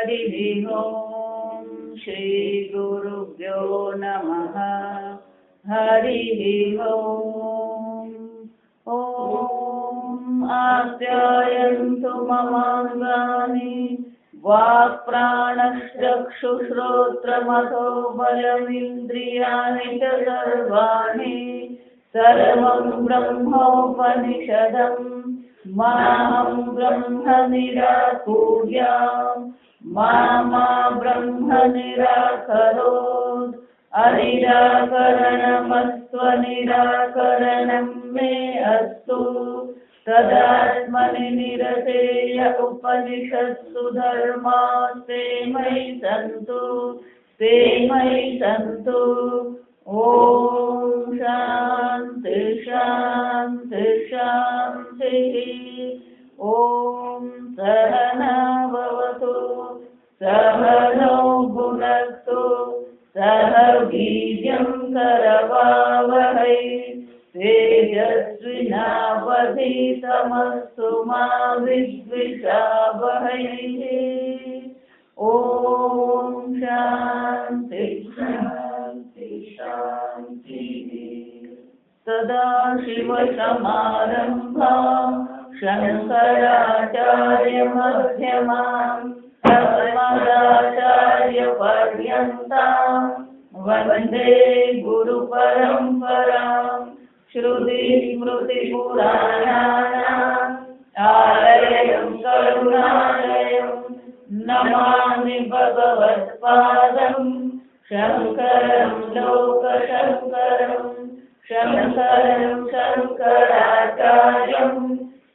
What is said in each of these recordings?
हरिः ओम श्री गुरुभ्यो नमः हरिः ओम ओम आप्यायन्तु ममाङ्गानि वाक्प्राणश्चक्षुश्रोत्रमथो बलमिन्द्रियाणि च सर्वाणि सर्वं ब्रह्मोपनिषदं मां ब्रह्म निराकुर्याम् मा ब्रह्म निराकरोत् अनिराकरणमस्त्वनिराकरणं मे अस्तु तदात्मनि निरतेय उपनिषत्सु धर्मास्ते मयि सन्तु ओम शांति शांति शांति ओम सहना भवतु सहनौ भुनक्तु सह वीर्यं करवावहै तेजस्विनावधीतमस्तु मा विद्विषावहै ओम शांति शांति शांति सदाशिवसमारम्भां शङ्कराचार्यमध्यमाम् अस्मदाचार्यपर्यन्तां वन्दे गुरुपरम्पराम् श्रुतिस्मृतिपुराणानाम् आलयं करुणालयं नमामि भगवत्पादम् शङ्करं लोकशङ्करं शङ्करं शङ्कराचार्यं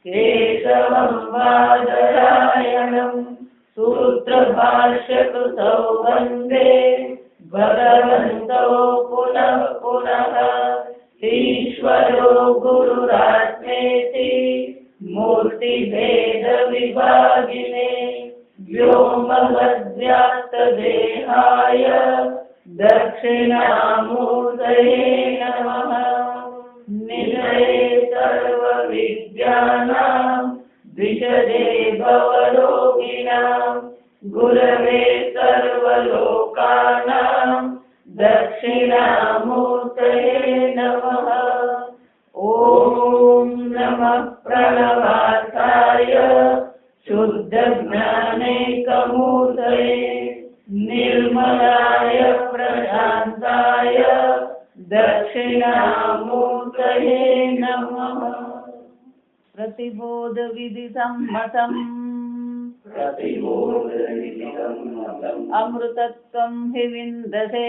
केशवं बादरायणं सूत्रभाष्यकृतौ वन्दे भगवन्तौ पुनः पुनः ईश्वरो गुरुरात्मेति मूर्तिभेदविभागिने व्योमवद्व्याप्तदेहाय दक्षिणामूर्तये नमः निधये सर्वविद्यानां विशदे भवरोगिणां गुरवे सर्वलोकानां दक्षिणामूर्तये नमः ॐ नमः प्रणवार्थाय शुद्धज्ञानैकमूर्तये निर्मलाय प्रशान्ताय दक्षिणामूर्तये नमः प्रतिबोधविदिसम्मतम् अमृतत्वं हि विन्दते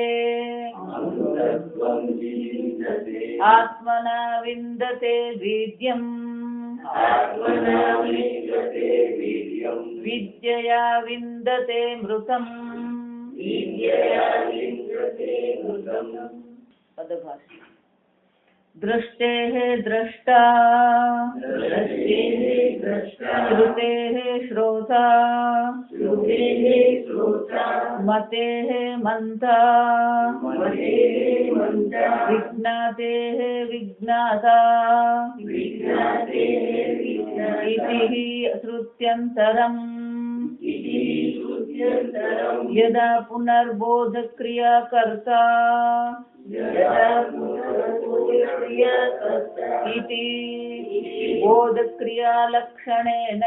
आत्मना विन्दते वीर्यम् विद्यया विन्दते मृतम् पदभाषा दृष्टेः द्रष्टा श्रुतेः श्रोता मतेः मंता विज्ञातेः विज्ञाता इति श्रुत्यन्तरम् यदा पुनर्बोधक्रिया कर्ता इति बोधक्रियालक्षणेन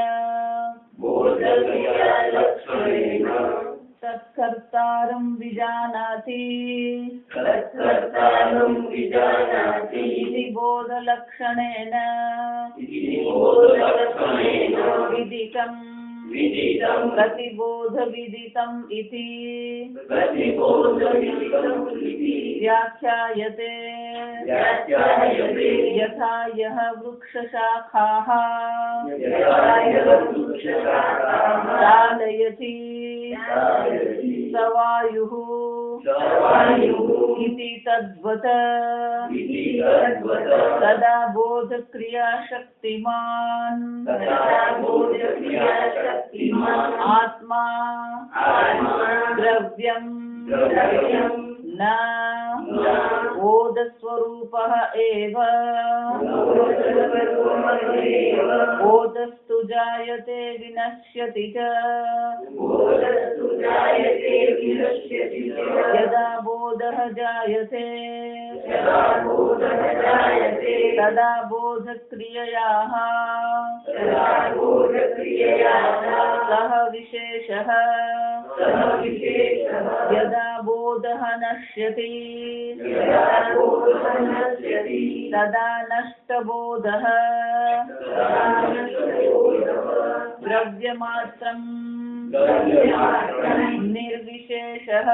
तत्कर्तारं विजानाति इति बोधलक्षणेन विदितम् प्रतिबोधविदितम् इति व्याख्यायते यथा यः वृक्षशाखाः चालयति स वायुः इति तद्वत् तदा बोधक्रिया शक्तिमान् आत्मा द्रव्यं न बोधस्वरूपः एव बोधस्तु जायते विनश्यति च यदा बोधः जायते तदा बोधक्रिययाः सः विशेषः यदा बोधः नश्यति तदा नष्टबोधः द्रव्यमात्रं निर्विशेषः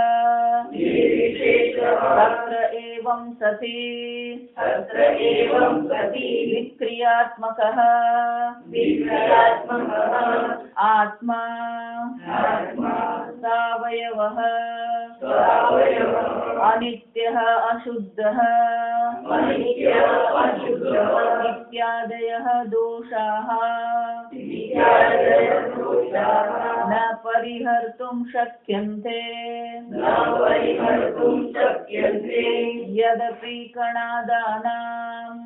तत्र एवं सति विक्रियात्मकः आत्मा सावयवः अनित्यः अशुद्धः इत्यादयः दोषाः न परिहर्तुं शक्यन्ते यदपि कणादानाम्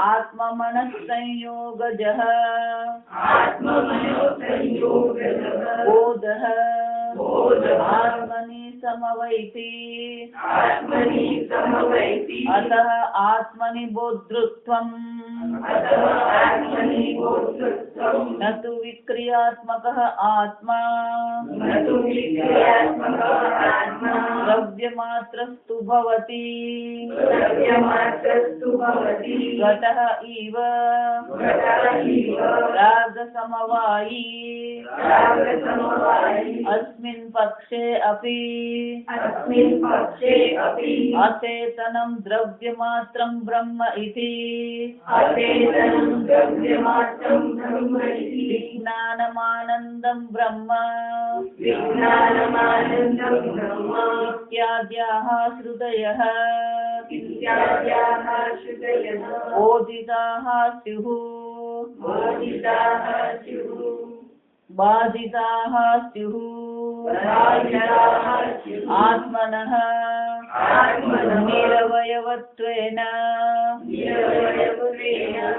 आत्ममनस्संयोगजः बोधः आत्मनि समवैति अतः आत्मनि बोद्धृत्वम् न तु विक्रियात्मकः आत्मा द्रव्यमात्रस्तु भवति घटः इव रागसमवायी अस्मिन् पक्षे अपि अचेतनं द्रव्यमात्रं ब्रह्म इति विज्ञानमानन्दं ब्रह्म इत्याद्याः श्रुतयः बोधिताः स्युः बाधिताः स्युः आत्मनः निरवयवत्वेन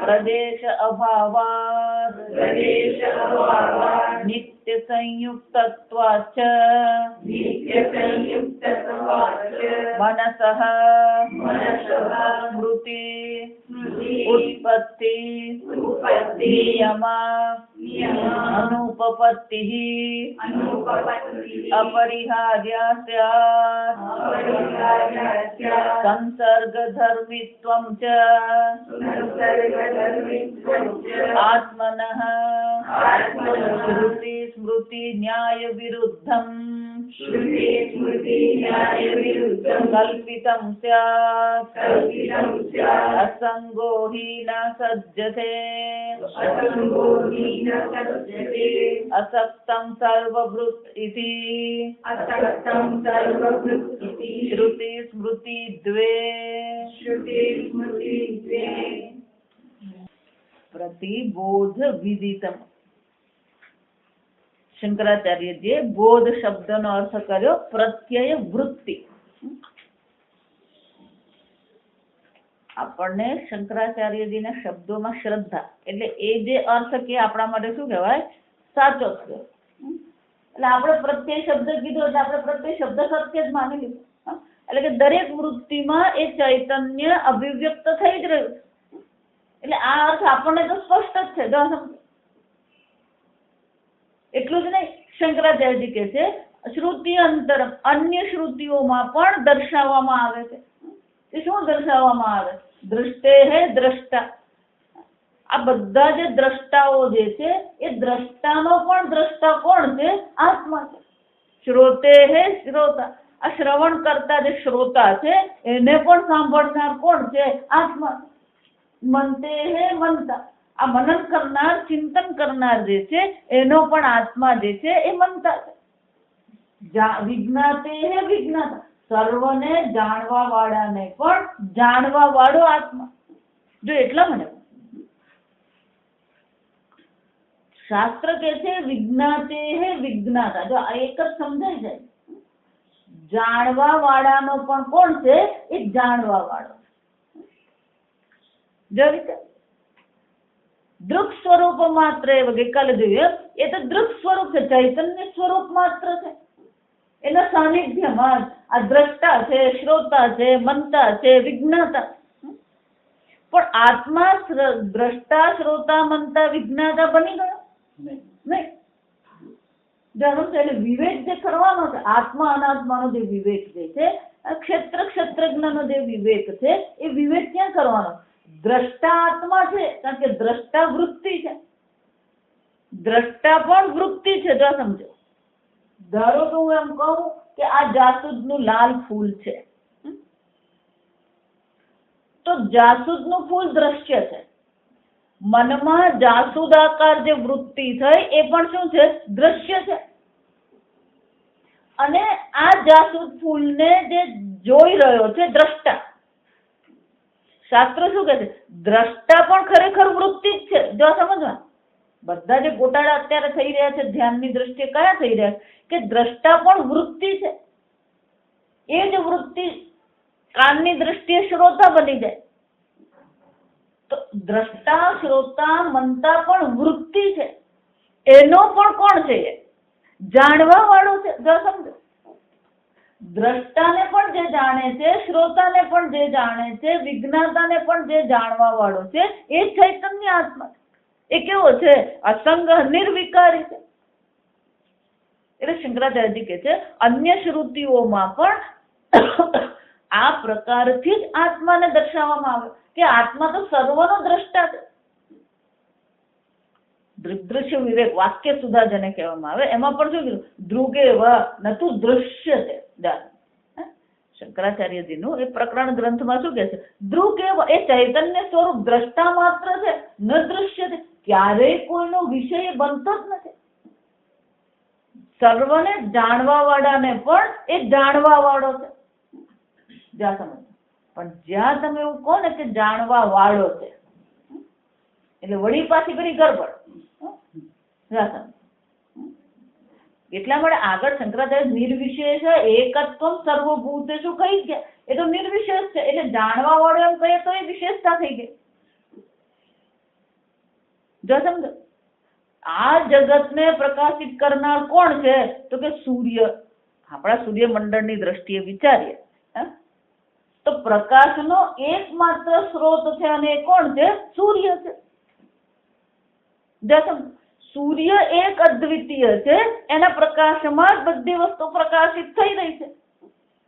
प्रदेश अभावात् नित्यसंयुक्तत्वाच्च मनसः स्मृति उत्पत्ति नियमा अनुपपत्तिः अपरिहार्या स्यात् संसर्गधर्मित्वं च आत्मनः श्रुति स्मृति न्याय विरुद्धं कल्पितं स्यात् असंगो हि न सज्जते असक्तं सर्वभृत् इति श्रुति स्मृति द्वे प्रतिबोध विदितम શંકરાચાર્યજીએ બોધ શબ્દનો અર્થ કર્યો પ્રત્યય વૃત્તિ. આપણને શંકરાચાર્યજીના શબ્દોમાં શ્રદ્ધા એટલે એ જે અર્થ કે આપણા માટે શું કહેવાય સાચો છે. એટલે આપણે પ્રત્યય શબ્દ કીધો એટલે આપણે પ્રત્યય શબ્દ સત્ય જ માની લીધું. એટલે કે દરેક વૃત્તિમાં એ ચૈતન્ય અભિવ્યક્ત થઈ જ રહ્યું. એટલે આ અર્થ આપણને તો સ્પષ્ટ જ છે. એટલું જ નહીં, શંકરાચાર્યજી કહે છે શ્રુતિ અંતરમ અન્ય શ્રુતિઓમાં પણ દર્શાવવામાં આવે છે. એ શું દર્શાવવામાં આવે? દૃષ્ટે હે દ્રષ્ટા. આ બધા જે દ્રષ્ટાઓ જે છે એ દ્રષ્ટાનો પણ દ્રષ્ટા કોણ છે? આત્મા છે. શ્રોતે હે શ્રોતા. આ શ્રવણ કરતા જે શ્રોતા છે એને પણ સાંભળનાર કોણ છે? આત્મા. મનતે હે મનતા. આ મનન કરનાર ચિંતન કરનાર જે છે એનો પણ આત્મા જે છે એ મનતા છે. વિજ્ઞાતે હે વિજ્ઞાતા. સર્વને જાણવા વાળાને પણ જાણવા વાળો આત્મા. જો એટલા મને શાસ્ત્ર કે છે વિજ્ઞાતે હે વિજ્ઞાતા. જો આ એક જ સમજાઈ જાય. જાણવા વાળાનો પણ કોણ છે? એ જાણવા વાળો. જો રીતે દૃક સ્વરૂપ માત્ર ગઈકાલે જોયું, એ તો દૃક સ્વરૂપ છે, ચૈતન્ય સ્વરૂપ માત્ર છે. એના સાનિધ્યમાં આ દ્રષ્ટા છે, શ્રોતા છે, મંતા છે, વિજ્ઞાતા. પણ આત્મા દ્રષ્ટા, શ્રોતા, મંતા, વિજ્ઞાતા બની ગયો નહીં. એટલે વિવેક જે કરવાનો છે, આત્મા અનાત્માનો જે વિવેક જે છે, ક્ષેત્ર ક્ષેત્રજ્ઞનો જે વિવેક છે, એ વિવેક ક્યાં કરવાનો? દ્રષ્ટા આત્મા છે, કારણ કે દ્રષ્ટા વૃત્તિ છે. દ્રષ્ટા પણ વૃત્તિ છે. જો સમજો, ધારો તો હું એમ કહું કે આ જાસૂદનું લાલ ફૂલ છે, તો જાસૂદનું ફૂલ દ્રશ્ય છે. મનમાં જાસૂદાકાર જે વૃત્તિ થઈ એ પણ શું છે? દ્રશ્ય છે. અને આ જાસૂદ ફૂલને જે જોઈ રહ્યો છે દ્રષ્ટા. શાસ્ત્ર શું કહે છે? દ્રષ્ટા પણ ખરેખર વૃત્તિ જ છે. જો સમજવા, બધા જે ગોટાળા અત્યારે થઈ રહ્યા છે ધ્યાનની દ્રષ્ટિએ, કયા થઈ રહ્યા છે? કે દ્રષ્ટા પણ વૃત્તિ છે. એ જ વૃત્તિ કાનની દ્રષ્ટિએ શ્રોતા બની જાય. તો દ્રષ્ટા, શ્રોતા, મંતા પણ વૃત્તિ છે. એનો પણ કોણ છે? એ જાણવા વાળો છે. જો સમજો, દ્રષ્ટાને પણ જે જાણે છે, શ્રોતાને પણ જે જાણે છે, વિજ્ઞાતાને પણ જે જાણવા વાળો છે, એ ચૈતન્ય આત્મા. એ કેવો છે? અસંગ નિર્વિકારી છે. એટલે શંકરાચાર્યજી કહે છે અન્ય શ્રુતિઓમાં પણ આ પ્રકારથી જ આત્માને દર્શાવવામાં આવે કે આત્મા તો સર્વનો દ્રષ્ટા છે. દૃગ્દૃશ્ય વિવેક વાક્ય સુધા જેને કહેવામાં આવે, એમાં પણ શું કીધું? ધ્રુગેવ નતું દૃશ્ય છે. શંકરાચાર્યજીનું એ પ્રકરણ ગ્રંથમાં શું કહે છે? ધ્રુગેવ એ ચૈતન્ય સ્વરૂપ દ્રષ્ટા માત્ર છે, ન દૃશ્ય છે. ક્યારેય કોઈનો વિષય બનતો જ નથી. સર્વને જાણવા વાળાને પણ એ જાણવા વાળો છે. જ્યાં સમજ, પણ જ્યાં તમે એવું કહો ને કે જાણવા વાળો છે, એટલે વળી પાછી કરી ગરબડ. એટલા માટે આગળ શંકરાચાર્ય નિર્વિશેષ એકત્વમ સર્વભૂતેષુ કહી ગયા. એ તો નિર્વિશેષ છે, એટલે જાણવા વાળો એમ કહીએ તો એ વિશેષતા થઈ ગઈ. જો સમજો, આ જગતને પ્રકાશિત કરનાર કોણ છે? તો કે સૂર્ય. આપણા સૂર્યમંડળની દ્રષ્ટિએ વિચારીએ તો પ્રકાશનો એકમાત્ર સ્ત્રોત છે, અને એ કોણ છે? સૂર્ય છે. સૂર્ય એક અદ્વિતીય છે, એના પ્રકાશમાં જ બધી વસ્તુ પ્રકાશિત થઈ રહી છે.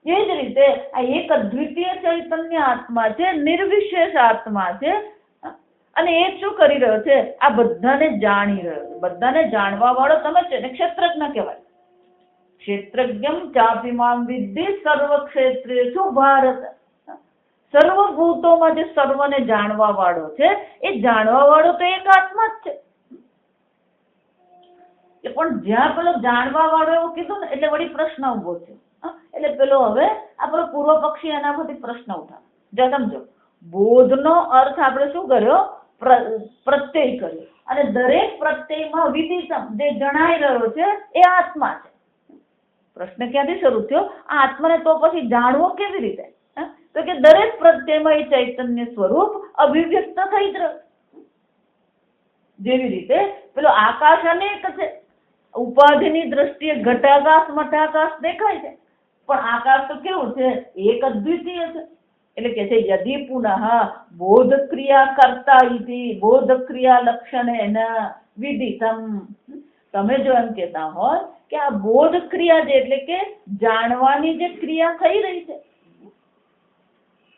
એ જ રીતે આ એક અદ્વિતીય ચૈતન્ય આત્મા છે, નિર્વિશેષ આત્મા છે, અને એ શું કરી રહ્યો છે? આ બધાને જાણી રહ્યો છે. બધાને જાણવા વાળો તમે છે ને ક્ષેત્રજ્ઞ કહેવાય. ક્ષેત્રજ્ઞમ ચાપિમામ વિદ્ધિ સર્વ ક્ષેત્રેષુ ભારત. સર્વભૂતોમાં જે સર્વને જાણવા વાળો છે, એ જાણવા વાળો તો એક આત્મા જ છે. પણ જ્યાં પેલો જાણવા વાળો એવું કીધું ને, એટલે વળી પ્રશ્ન ઉભો છે. એટલે પેલો હવે આપણો પૂર્વ પક્ષી એના પરથી પ્રશ્ન ઉઠાવે. જો સમજો, બોધનો અર્થ આપણે શું કર્યો? પ્રત્યય કર્યો. અને દરેક પ્રત્યયમાં વિદિતમ જે જણાઈ રહ્યો છે એ આત્મા છે. પ્રશ્ન ક્યાંથી શરૂ થયો? આ આત્માને તો પછી જાણવો કેવી રીતે? તો કે દરેક પ્રત્યયમાં એ ચૈતન્ય સ્વરૂપ અભિવ્યક્ત થઈ જ રહ્યું. જેવી રીતે પેલો આકાશ અનેક છે, ઉપાધિની દ્રષ્ટિએ ઘટાકાશ મઠાકાશ દેખાય છે, પણ આકાશ તો કેવું છે? એક અદ્વિતીય છે. એટલે કે છે યદિ પુનઃ બોધ ક્રિયા કરતા ઇતિ બોધ ક્રિયા લક્ષણેન વિદિતમ. તમે જો એમ કહેતા હોય કે આ બોધ ક્રિયા જે એટલે કે જાણવાની જે ક્રિયા થઈ રહી છે,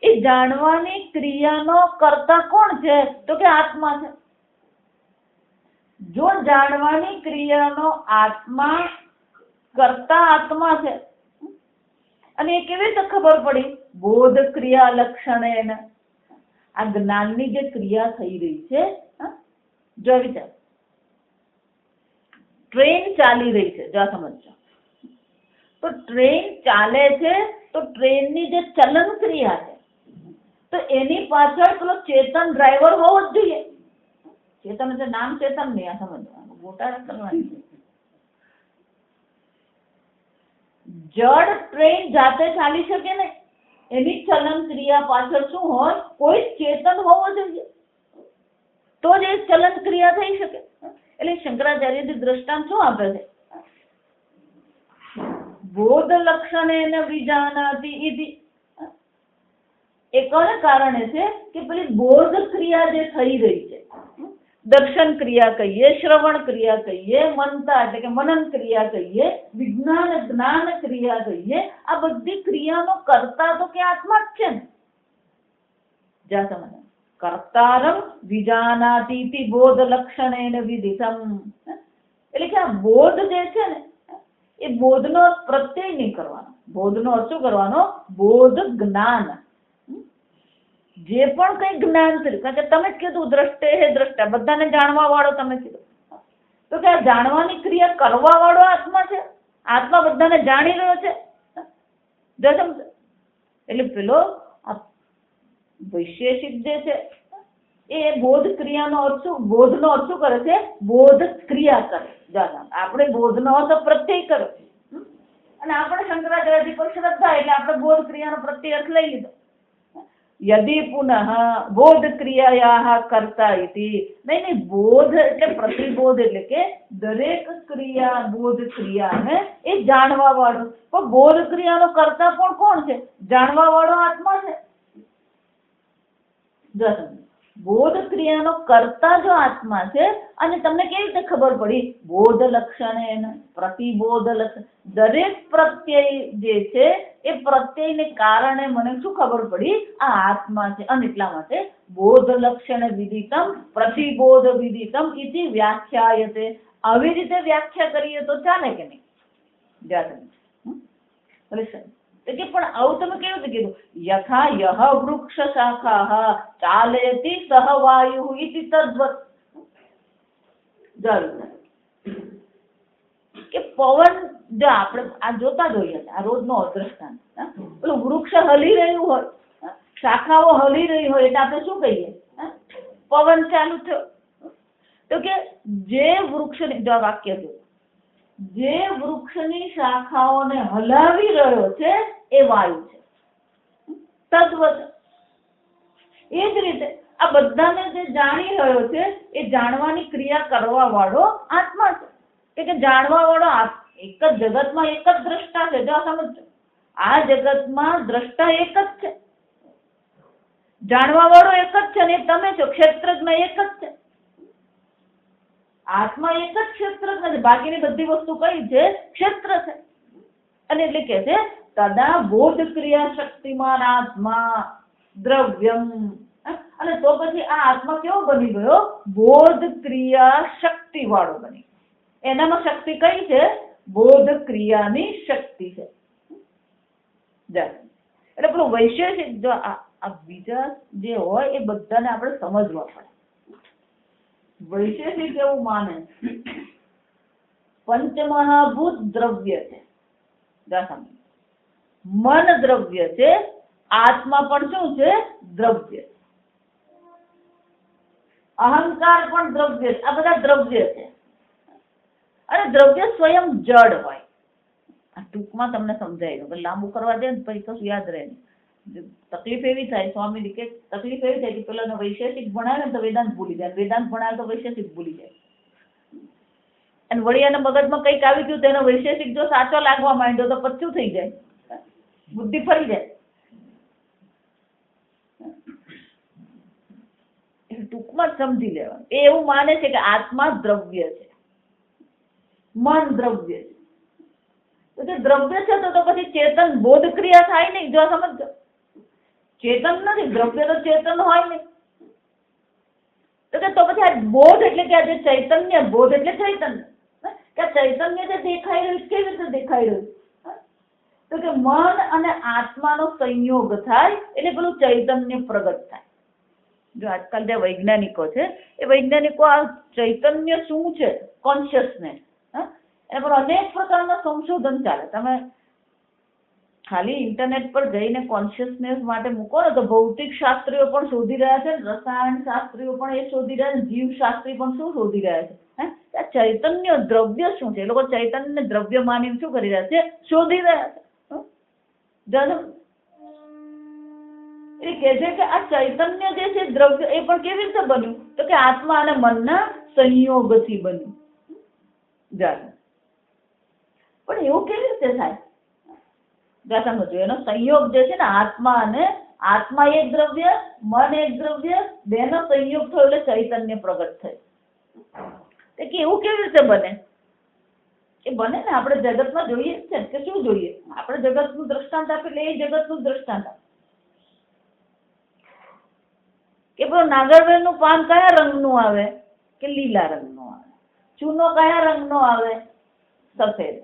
એ જાણવાની ક્રિયાનો કર્તા કોણ છે? તો કે આત્મા છે. જો જાણવાની ક્રિયાનો આત્મા કરતા આત્મા છે, અને એ કેવી રીતે ખબર પડી? બોધ ક્રિયા લક્ષણેન. આ જ્ઞાનની જે ક્રિયા થઈ રહી છે, જો વિચાર, ટ્રેન ચાલી રહી છે. જો સમજો, તો ટ્રેન ચાલે છે, તો ટ્રેનની જે ચલન ક્રિયા છે, તો એની પાછળ પેલો ચેતન ડ્રાઈવર હોવો જ જોઈએ. ચેતન એટલે નામ ચેતન નહીં, આ સમજવાનું, ગોટાળા કરવાની. જડ ટ્રેન જાતે ચાલી શકે ને, એની ચલન ક્રિયા પાછળ શું હોય? કોઈ ચેતન હોવો જોઈએ, તો જ એ ચલન ક્રિયા થઈ શકે. એટલે શંકરાચાર્યજી દ્રષ્ટાંત શું આપે છે? બોધ લક્ષણેન વિજાનાતિ ઇતિ. એ કોને કારણે છે કે પેલી બોધ ક્રિયા જે થઈ રહી છે, દર્શન ક્રિયા કહીએ, શ્રવણ ક્રિયા કહીએ, મનતા એટલે કે મનન ક્રિયા કહીએ, વિજ્ઞાન જ્ઞાન ક્રિયા કહીએ, આ બધી ક્રિયાનો કર્તા તો કે આત્મા જ છે ને. જ્યાં સમજ કર્તારમ વિજાનાતિ ઇતિ બોધ લક્ષણેન વિદિતમ. એટલે કે આ બોધ જે છે ને, એ બોધનો પ્રત્યય નહીં કરવાનો. બોધનો અર્થ શું કરવાનો? બોધ જ્ઞાન. જે પણ કઈ જ્ઞાન થયું, કારણ કે તમે જ કીધું દ્રષ્ટે હે દ્રષ્ટા, બધાને જાણવા વાળો તમે કીધું, તો કે આ જાણવાની ક્રિયા કરવા વાળો આત્મા છે. આત્મા બધાને જાણી રહ્યો છે. એટલે પેલો વૈશેષિક જે છે એ બોધ ક્રિયાનો અર્થ શું, બોધનો અર્થ શું કરે છે? બોધ ક્રિયા કરે. આપણે બોધનો અર્થ પ્રત્યય કર્યો, અને આપણે શંકરાચાર્યજી પર શ્રદ્ધા એટલે આપણે બોધ ક્રિયાનો પ્રત્યય અર્થ લઈ લીધો. યદિ પુનઃ બોધ ક્રિયાયા કર્તા ઇતિ. નહીં, બોધ એટલે પ્રતિબોધ, એટલે કે દરેક ક્રિયા બોધ ક્રિયાને એ જાણવા વાળો. પણ બોધ ક્રિયાનો કર્તા પણ કોણ છે? જાણવા વાળો આત્મા છે. બોધ ક્રિયાનો કર્તા જો આત્મા છે, અને તમને કેવી રીતે ખબર પડી? બોધ લક્ષણ, પ્રતિબોધ લક્ષણ, દરેક પ્રત્યય જે છે એ પ્રત્યયને કારણે મને શું ખબર પડી? આ આત્મા છે. અને એટલા માટે બોધ લક્ષણ વિદિતમ પ્રતિબોધ વિદિતમ ઇતિ વ્યાખ્યાયતે. આવી રીતે વ્યાખ્યા કરીએ તો ચાલે કે નહીં? કે પણ આવું તમે કેવી રીતે કીધું? યથા યહ વૃક્ષ શાખાઃ ચાલયતિ સહ વાયુઃ ઇતિ તદ્વત. કે પવન જો આપણે આ જોતા જોઈએ, આ રોજનો દ્રષ્ટાંત, પેલું વૃક્ષ હલી રહ્યું હોય, શાખાઓ હલી રહી હોય, એટલે આપણે શું કહીએ? પવન ચાલુ થયો. તો કે જે વૃક્ષ, જો વાક્ય જો, જે વૃક્ષની શાખાઓને હલાવી રહ્યો છે એ વાયુ છે. તદ્વત એ જ રીતે આ બધાને જે જાણી રહ્યો છે એ જાણવાની ક્રિયા કરવા વાળો આત્મા છે. કે જાણવા વાળો એક જ જગતમાં એક જ દ્રષ્ટા છે. જો સમજો, આ જગતમાં દ્રષ્ટા એક જ છે, જાણવા વાળો એક જ છે, ને તમે છો. ક્ષેત્રજ્ઞ એક જ છે, આત્મા એક જ ક્ષેત્ર છે. બાકીની બધી વસ્તુ કઈ છે? ક્ષેત્ર છે. અને એટલે કે છે તદા બોધ ક્રિયા શક્તિમાન આત્મા દ્રવ્યમ. અને તો પછી આ આત્મા કેવો બની ગયો? બોધ ક્રિયા શક્તિ વાળો બની. એનામાં શક્તિ કઈ છે? બોધ ક્રિયાની શક્તિ છે. એટલે પેલું વૈશેષિક જો આ બીજા જે હોય એ બધાને આપણે સમજવા પડે. વૈશેષિક એવું માને પંચમહાભૂત દ્રવ્ય છે, મન દ્રવ્ય છે, આત્મા પણ શું છે? દ્રવ્ય. અહંકાર પણ દ્રવ્ય છે. આ બધા દ્રવ્ય છે. અને દ્રવ્ય સ્વયં જડ હોય. આ ટૂંકમાં તમને સમજાય, લાંબુ કરવા દે ને પછી કશું યાદ રહે નહીં. તકલીફ એવી થાય, સ્વામી કે તકલીફ એવી થાય કે પેલા વૈશેષિક ભણાવે ને તો વેદાંત ભૂલી જાય, વેદાંત ભણાવે તો વૈશેષિક ભૂલી જાય. અને વળી એના મગજમાં કંઈક આવી ગયું તેનો વૈશેષિક જો સાચો લાગવા માંડ્યો તો પચ્છું થઈ જાય, બુદ્ધિ ફરી જાય. ટૂંકમાં સમજી લેવાનું. એ એવું માને છે કે આત્મા દ્રવ્ય છે, મન દ્રવ્ય છે. તો જે દ્રવ્ય છે તો પછી ચેતન બોધ ક્રિયા થાય નહીં. જો સમજો, ચેતન નથી, દ્રવ્ય તો ચેતન હોય નહીં. તો પછી આ બોધ એટલે કે આ જે ચૈતન્ય, બોધ એટલે ચૈતન્ય, કે ચૈતન્ય જે દેખાઈ રહ્યું કેવી રીતે દેખાઈ રહ્યું? તો કે મન અને આત્માનો સંયોગ થાય એટલે પેલું ચૈતન્ય પ્રગટ થાય. જો આજકાલ જે વૈજ્ઞાનિકો છે એ વૈજ્ઞાનિકો આ ચૈતન્ય શું છે, કોન્શિયસનેસ, એના પર અનેક પ્રકારના સંશોધન ચાલે. તમે ખાલી ઇન્ટરનેટ પર જઈને કોન્શિયસનેસ માટે મૂકો ને તો ભૌતિક શાસ્ત્રીઓ પણ શોધી રહ્યા છે, રસાયણ શાસ્ત્રીઓ પણ એ શોધી રહ્યા છે, જીવશાસ્ત્રી પણ શું શોધી રહ્યા છે, હે ચૈતન્ય દ્રવ્ય શું છે? એ લોકો ચૈતન્ય દ્રવ્ય માનીને શું કરી રહ્યા છે? શોધી રહ્યા છે. એ કહે છે કે આ ચૈતન્ય જે છે દ્રવ્ય એ પણ કેવી રીતે બન્યું? તો કે આત્મા અને મનના સંયોગથી બન્યું. પણ એવું કેવી રીતે થાય? સમજો એનો સંયોગ જે છે ને, આત્મા એક દ્રવ્ય, મન એક દ્રવ્ય, બેનો સંયોગ થયો એટલે ચૈતન્ય પ્રગટ થયું. કે એવું કેવી રીતે બને? એ બને ને આપણે જગતમાં જોઈએ જ છે કે શું જોઈએ? આપણે જગતનું દ્રષ્ટાંત આપે એટલે એ જગતનું દ્રષ્ટાંત આપે. કે નાગરવેલ નું પાન કયા રંગનું આવે? કે લીલા રંગનું આવે. ચૂનો કયા રંગનો આવે? સફેદ.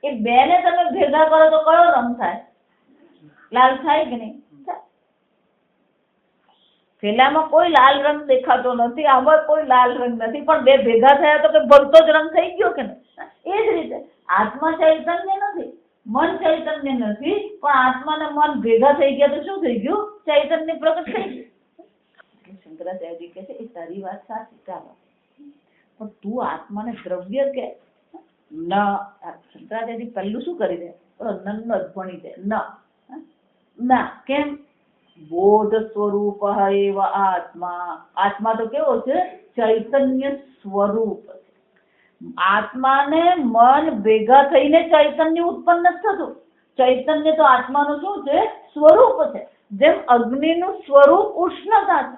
એ બે ને તમે ભેગા કરો તો કયો રંગ થાય? લાલ થાય કે નહીં? પેલામાં કોઈ લાલ રંગ દેખાતો નથી, આમાં કોઈ લાલ રંગ નથી, પણ બે ભેગા થયા તો કે ભલતો જ રંગ થઈ ગયો કે નહીં? એ જ રીતે આત્મા ચૈતન્ય નથી, મન ચૈતન્ય નથી, પણ આત્મા ને મન ભેગા થઈ ગયા તો શું થઈ ગયું? ચૈતન્ય પ્રગટ થઈ ગયું. શંકરાચાર્ય કહે છે એ તારી વાત સાચી, ચાલો, પણ તું આત્માને દ્રવ્ય કે શંકરાચાર્ય પહેલું શું કરી દે? નન્નો જ ભણી દે. ના કેમ? બોધ સ્વરૂપ એવ આત્મા. આત્મા તો કેવો છે? ચૈતન્ય સ્વરૂપ. આત્માને મન ભેગા થઈને ચૈતન્ય ઉત્પન્ન નથી થતું. ચૈતન્ય તો આત્માનું શું છે? સ્વરૂપ છે. જેમ અગ્નિનું સ્વરૂપ ઉષ્ણતા છે.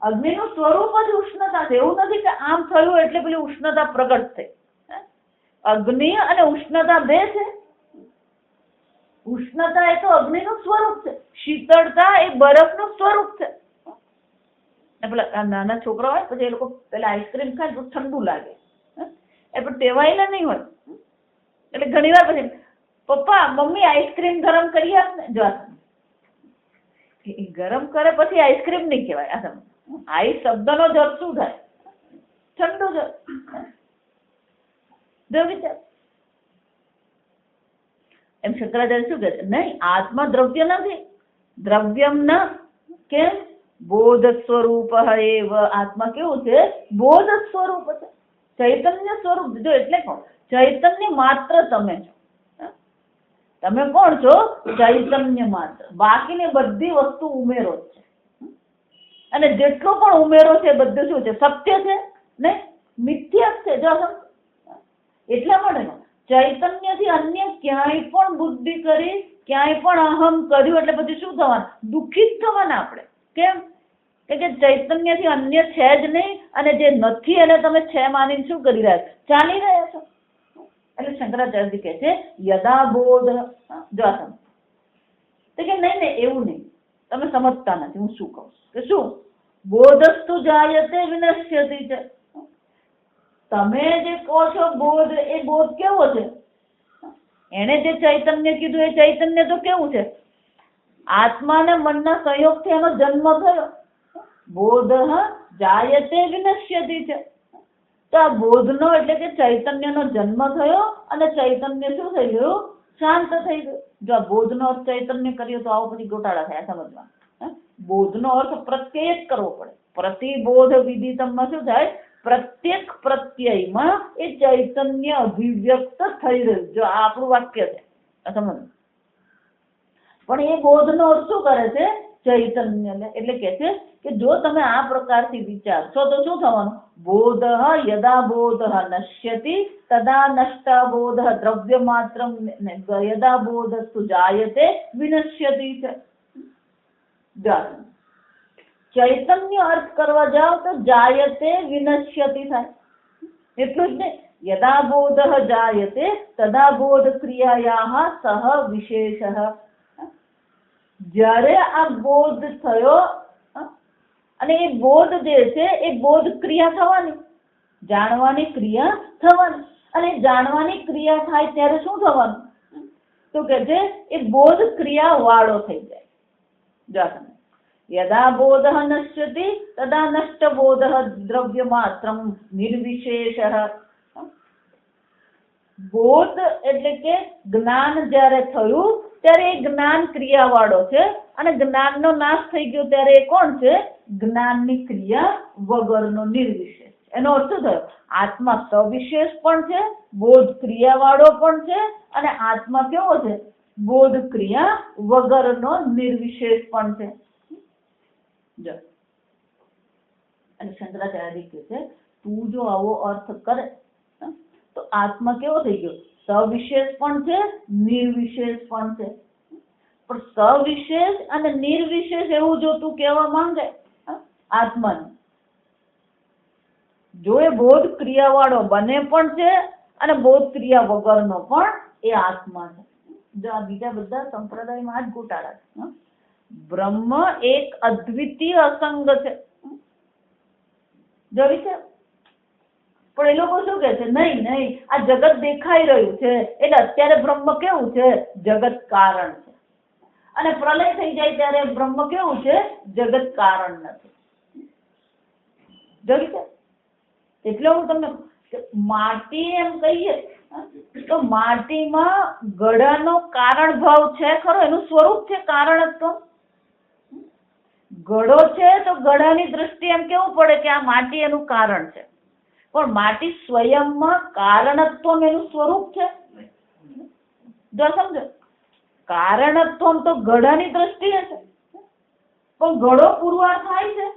અગ્નિનું સ્વરૂપ જ ઉષ્ણતા છે. એવું નથી કે આમ થયું એટલે પેલી ઉષ્ણતા પ્રગટ થઈ. અગ્નિ અને ઉષ્ણતા બે છે. ઉષ્ણતા એ તો અગ્નિનું સ્વરૂપ છે, શીતળતા એ બરફનું સ્વરૂપ છે. પેલા નાના છોકરા હોય પછી એ લોકો પેલા આઈસ્ક્રીમ ખાય તો ઠંડુ લાગે, એ પણ ટેવાયેલા નહીં હોય એટલે ઘણી વાર પછી પપ્પા મમ્મી આઈસ્ક્રીમ ગરમ કરી આપ ને. જો ગરમ કરે પછી આઈસ્ક્રીમ નહીં કહેવાય. આઈસ શબ્દનો જ અર્થ શું થાય? ઠંડુ જ. એમ શંકરાચાર્ય શું કહે છે? નહીં, આત્મા દ્રવ્ય નથી. દ્રવ્યમ ન. કેમ? બોધ સ્વરૂપ એવ. આત્મા કેવું છે? બોધ સ્વરૂપ છે, ચૈતન્ય સ્વરૂપ. જો એટલે કોણ? ચૈતન્ય માત્ર તમે છો. તમે કોણ છો? ચૈતન્ય માત્ર. બાકીની બધી વસ્તુ ઉમેરો જ છે. અને જેટલો પણ ઉમેરો છે બધું શું છે? સત્ય છે ને મિથ્યા છે. જો એટલા માટે ચૈતન્યથી અન્ય ક્યાંય પણ બુદ્ધિ કરી, ક્યાંય પણ અહમ કર્યું એટલે પછી શું થવાનું? દુઃખિત થવાના આપણે. કેમ? કે ચૈતન્યથી અન્ય છે જ નહીં, અને જે નથી એને તમે છે માનીને શું કરી રહ્યા છો? ચાલી રહ્યા છો. એટલે શંકરાચાર્ય કહે છે યદા બોધ. જો તો કે નહીં એવું નહીં, તમે સમજતા નથી. હું શું કહું કે શું? બોધસ્તુ જાયતે વિનશ્યતિ છે. તમે જે કહો છો બોધ, એ બોધ કેવો છે? એને જે ચૈતન્ય કીધું એ ચૈતન્ય તો કેવું છે? આત્મા ને મનના સંયોગથી એનો જન્મ થયો. બોધ જાયતે વિનશ્યતિ છે. તો આ બોધનો એટલે કે ચૈતન્યનો જન્મ થયો અને ચૈતન્ય શું થઈ ગયું? શાંત થઈ ગયું. જો આ બોધનો અર્થ ચૈતન્ય કર્યો તો આવો પછી ગોટાળા થયા. સમજવા, બોધનો અર્થ પ્રત્યય જ કરવો પડે. પ્રતિબોધ વિદિતમમાં શું થાય? પ્રત્યેક પ્રત્યયમાં એ ચૈતન્ય અભિવ્યક્ત થઈ રહ્યું. જો આ આપણું વાક્ય છે, સમજ. પણ એ બોધનો અર્થ શું કરે છે? ચૈતન્ય. એટલે કે છે કે જો તમે આ પ્રકારથી વિચારશો તો શું થવાનું? બોધ યદા બોધ નશ્યતિ તદા નષ્ટ બોધ દ્રવ્ય માત્ર. યદા બોધસ્તુ જાયતે વિનશ્યતિ છે. ચૈતન્ય અર્થ કરવા જાઓ તો જાયતે વિનશ્યતિ થાય. એટલું જ નહીં, યદા બોધ જાયતે તદા બોધ ક્રિયાયાઃ સહ વિશેષઃ. જ્યારે આ બોધ થયો અને એ બોધ જે છે એ બોધ ક્રિયા થવાની, જાણવાની ક્રિયા થવાની. અને જાણવાની ક્રિયા થાય ત્યારે શું થવાનું? તો કે છે એ બોધ ક્રિયા વાળો થઈ જાય. યદા બોધ નશ્યતિ તદા નષ્ટ બોધ દ્રવ્ય માત્ર નિર્વિશેષ. બોધ એટલે કે જ્ઞાન જ્યારે થયું ત્યારે એ જ્ઞાન ક્રિયાવાળો છે, અને જ્ઞાનનો નાશ થઈ ગયો ત્યારે એ કોણ છે? જ્ઞાનની ક્રિયા વગરનો નિર્વિશેષ. એનો અર્થ થયો આત્મા સવિશેષ પણ છે, બોધ ક્રિયાવાળો પણ છે, અને આત્મા કેવો છે? બોધ ક્રિયા વગરનો નિર્વિશેષ પણ છે. જો અને શંકરાચાર્ય કહે છે તું જો આવો અર્થ કરે તો આત્મા કેવો થઈ ગયો? સવિશેષ પણ છે, નિર્વિશેષ પણ છે. પણ સવિશેષ અને નિર્વિશેષ એવું જો તું કહેવા માંગે આત્માને, જો એ બોધ ક્રિયાવાળો બને પણ છે અને બોધ ક્રિયા વગરનો પણ એ આત્મા છે. જો આ બીજા બધા સંપ્રદાયમાં જ ગોટાળા છે. બ્રહ્મ એક અદ્વિતીય અસંગ છે. જો વિશે પણ એ લોકો શું કે છે? નહીં નહીં, આ જગત દેખાઈ રહ્યું છે એટલે અત્યારે બ્રહ્મ કેવું છે? જગત કારણ છે. અને પ્રલય થઈ જાય ત્યારે બ્રહ્મ કેવું છે? જગત કારણ નથી. જો વિશે એટલે હું તમને માટી એમ કહીએ તો માટીમાં ઘડાનો કારણ ભાવ છે ખરો? એનું સ્વરૂપ છે કારણત્વ. ઘડો છે તો ઘડાની દ્રષ્ટિએ એમ કેવું પડે કે આ માટી એનું કારણ છે, પણ માટી સ્વયંમાં કારણત્વ એનું સ્વરૂપ છે. જો સમજો, કારણત્વ તો ઘડાની દ્રષ્ટિએ છે, પણ ઘડો પુરવાર થાય છે?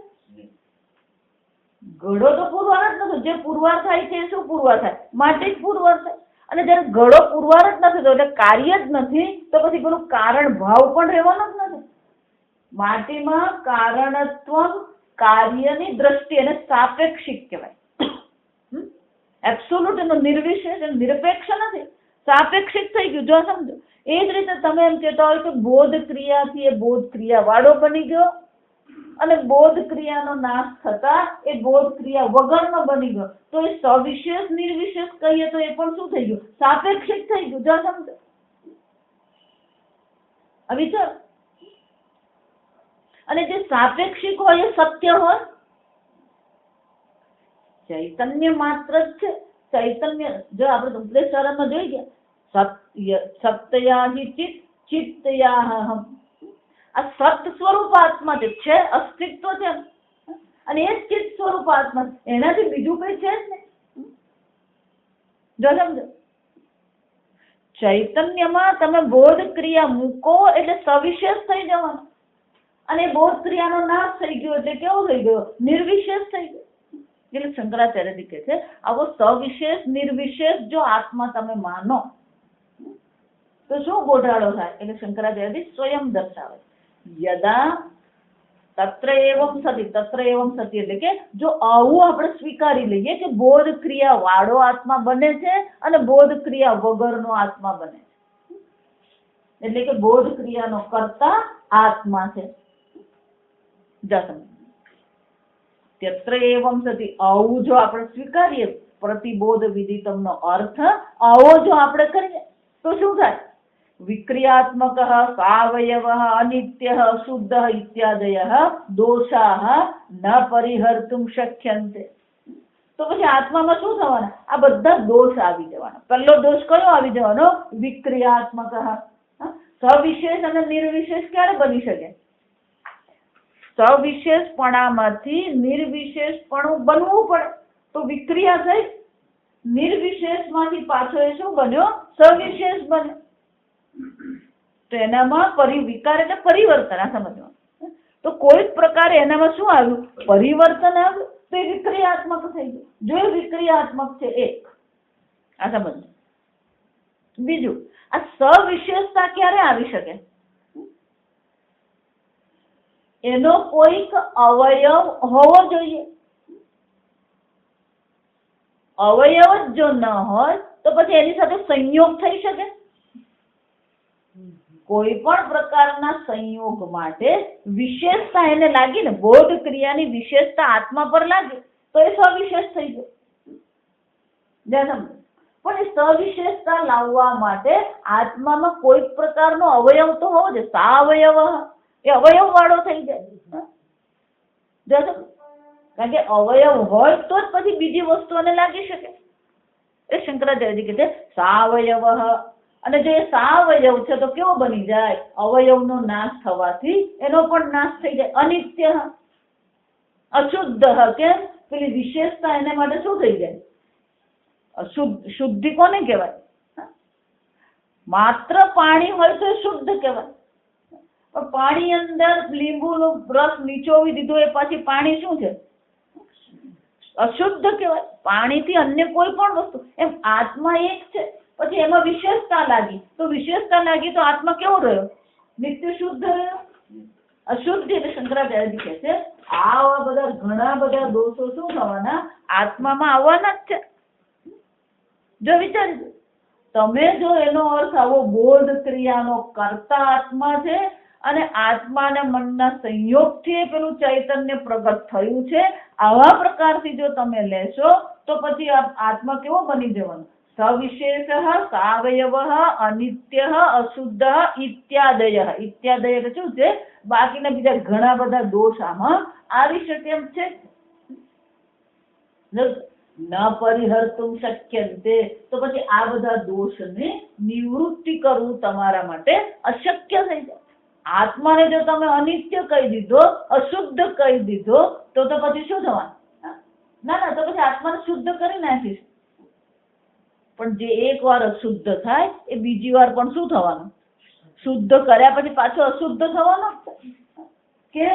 ઘડો તો પુરવાર જ નથી. જે પુરવાર થાય છે શું પુરવાર થાય? માટી જ પુરવાર થાય. અને જયારે ઘડો પુરવાર જ નથી થતો એટલે કાર્ય જ નથી, તો પછી પેલું કારણ ભાવ પણ રહેવાનો જ નથી. માટીમાં કારણત્વ કાર્યની દ્રષ્ટિ એને સાપેક્ષિક કહેવાય. એબ્સોલ્યુટ એનો નિર્વિશેષ નિરપેક્ષ નથી, સાપેક્ષિક થઈ ગયું. જો સમજો એ જ રીતે તમે એમ કહેતા હોય કે બોધ ક્રિયાથી એ બોધ ક્રિયા વાળો બની ગયો, અને બોધ ક્રિયાનો નાશ થતા એ બોધ ક્રિયા વગરનો બની ગયો, તો એ સવિશેષ નિર્વિશેષ કહીએ તો એ પણ શું થઈ ગયું? સાપેક્ષિક થઈ ગયું. જો સમજો વિચાર. અને જે સાપેક્ષિક હોય એ સત્ય હોય? ચૈતન્ય માત્ર જ છે. ચૈતન્ય જો આપણે ઉપદેશારામાં જોઈ ગયા, સત્યાહિ ચિત્ત ચિત્તયાહમ. આ સત સ્વરૂપ આત્મા છે, અસ્તિત્વ છે, અને એ જ ચિત્ત સ્વરૂપ આત્મા, એનાથી બીજું કઈ છે જ નહીં. જો સમજો, ચૈતન્યમાં તમે બોધ ક્રિયા મૂકો એટલે સવિશેષ થઈ જવાનું, અને બોધ ક્રિયાનો નાશ થઈ ગયો એટલે કેવો થઈ ગયો? નિર્વિશેષ થઈ ગયો. એટલે શંકરાચાર્યજી કહે છે આવો સવિશેષ નિર્વિશેષ જો આત્મા તમે માનો તો શું ગોટાળો થાય? એટલે શંકરાચાર્યજી સ્વયં દર્શાવે યદા તત્ર એવમ સતી. તત્ર એવમ સતી એટલે કે જો આવું આપણે સ્વીકારી લઈએ કે બોધ ક્રિયા વાળો આત્મા બને છે અને બોધ ક્રિયા વગરનો આત્મા બને છે, એટલે કે બોધ ક્રિયાનો કર્તા આત્મા છે. તત્ર એવમ સતી, આવું જો આપણે સ્વીકારીએ, પ્રતિબોધ વિદિતમનો અર્થ આવો જો આપણે કરીએ તો શું થાય? વિક્રિયાત્મક સાવયવ અનિત્ય અશુદ્ધ ઇત્યાદય દોષાઃ ન પરિહર્તુમ શક્યંતે. તો પછી આત્મામાં શું થવાના? આ બધા દોષ આવી જવાના. પહેલો દોષ કયો આવી જવાનો? વિક્રિયાત્મક. સવિશેષ અને નિર્વિશેષ ક્યારે બની શકે? સવિશેષપણામાંથી નિર્વિશેષપણું બનવું પડે તો વિક્રિયા થઈ. નિર્વિશેષમાંથી પાછો એ શું બન્યો? સવિશેષ બન્યો. તો એનામાં વિકાર એટલે પરિવર્તન. આ સમજવાનું. તો કોઈ પ્રકારે એનામાં શું આવ્યું? પરિવર્તન આવ્યું, તો એ વિક્રિયાત્મક થઈ ગયું. જો એ વિક્રિયાત્મક છે એક, આ સમજ. બીજું, આ સવિશેષતા ક્યારે આવી શકે? એનો કોઈક અવયવ હોવો જોઈએ. અવયવ જ જો ન હોય તો પછી એની સાથે સંયોગ થઈ શકે? કોઈ પણ પ્રકારના સંયોગ માટે વિશેષતા એને લાગી ને, બોધ ક્રિયાની વિશેષતા આત્મા પર લાગી તો એ સવિશેષ થઈ ગયો. પણ એ સવિશેષતા લાવવા માટે આત્મામાં કોઈ પ્રકારનો અવયવ તો હોવો જોઈએ. સાવયવ એ અવયવ વાળો થઈ જાય. કારણ કે અવયવ હોય તો જ પછી બીજી વસ્તુઓને લાગી શકે. એ શંકરાચાર્યજી કહે છે સાવયવ, અને જો એ સાવયવ છે તો કેવો બની જાય? અવયવનો નાશ થવાથી એનો પણ નાશ થઈ જાય. અનિત્ય, અશુદ્ધ, કેમ? પેલી વિશેષતા એને માટે શું થઈ જાય? શુદ્ધિ કોને કહેવાય? માત્ર પાણી હોય તો શુદ્ધ કહેવાય, પણ પાણી અંદર લીંબુનો રસ નીચોવી દીધો એ પછી પાણી શું છે? અશુદ્ધ કહેવાય. પાણીથી અન્ય કોઈ પણ વસ્તુ, એમ આત્મા એક છે, પછી એમાં વિશેષતા લાગી તો વિશેષતા લાગી તો આત્મા કેવો રહ્યો? નિત્ય શુદ્ધ રહ્યો. અશુદ્ધ એટલે શંકરાચાર્યજી કહે છે આવા બધા ઘણા બધા દોષો શું થવાના? આત્મામાં આવવાના જ છે. જો વિચારી, તમે જો એનો અર્થ આવો બોધ ક્રિયાનો કરતા આત્મા છે અને આત્મા અને મનના સંયોગથી પેલું ચૈતન્ય પ્રગટ થયું છે, આવા પ્રકારથી જો તમે લેશો તો પછી આત્મા કેવો બની જવાનો? સવિશેષ, સાવયવ, અનિત્ય, અશુદ્ધ ઇત્યાદય. ઇત્યાદય એટલે શું છે? બાકીના બીજા ઘણા બધા દોષ આમાં આવી શકે એમ છે. ન પરિહર્તુમ શક્યંતે, તો પછી આ બધા દોષને નિવૃત્તિ કરવું તમારા માટે અશક્ય થઈ જાય. આત્માને જો તમે અનિત્ય કહી દીધો, અશુદ્ધ કહી દીધો તો પછી શું થવાનું? ના, તો પછી આત્માને શુદ્ધ કરી નાખીશ. પણ જે એક વાર અશુદ્ધ થાય એ બીજી વાર પણ શું થવાનું? શુદ્ધ કર્યા પછી પાછો અશુદ્ધ થવાનો કે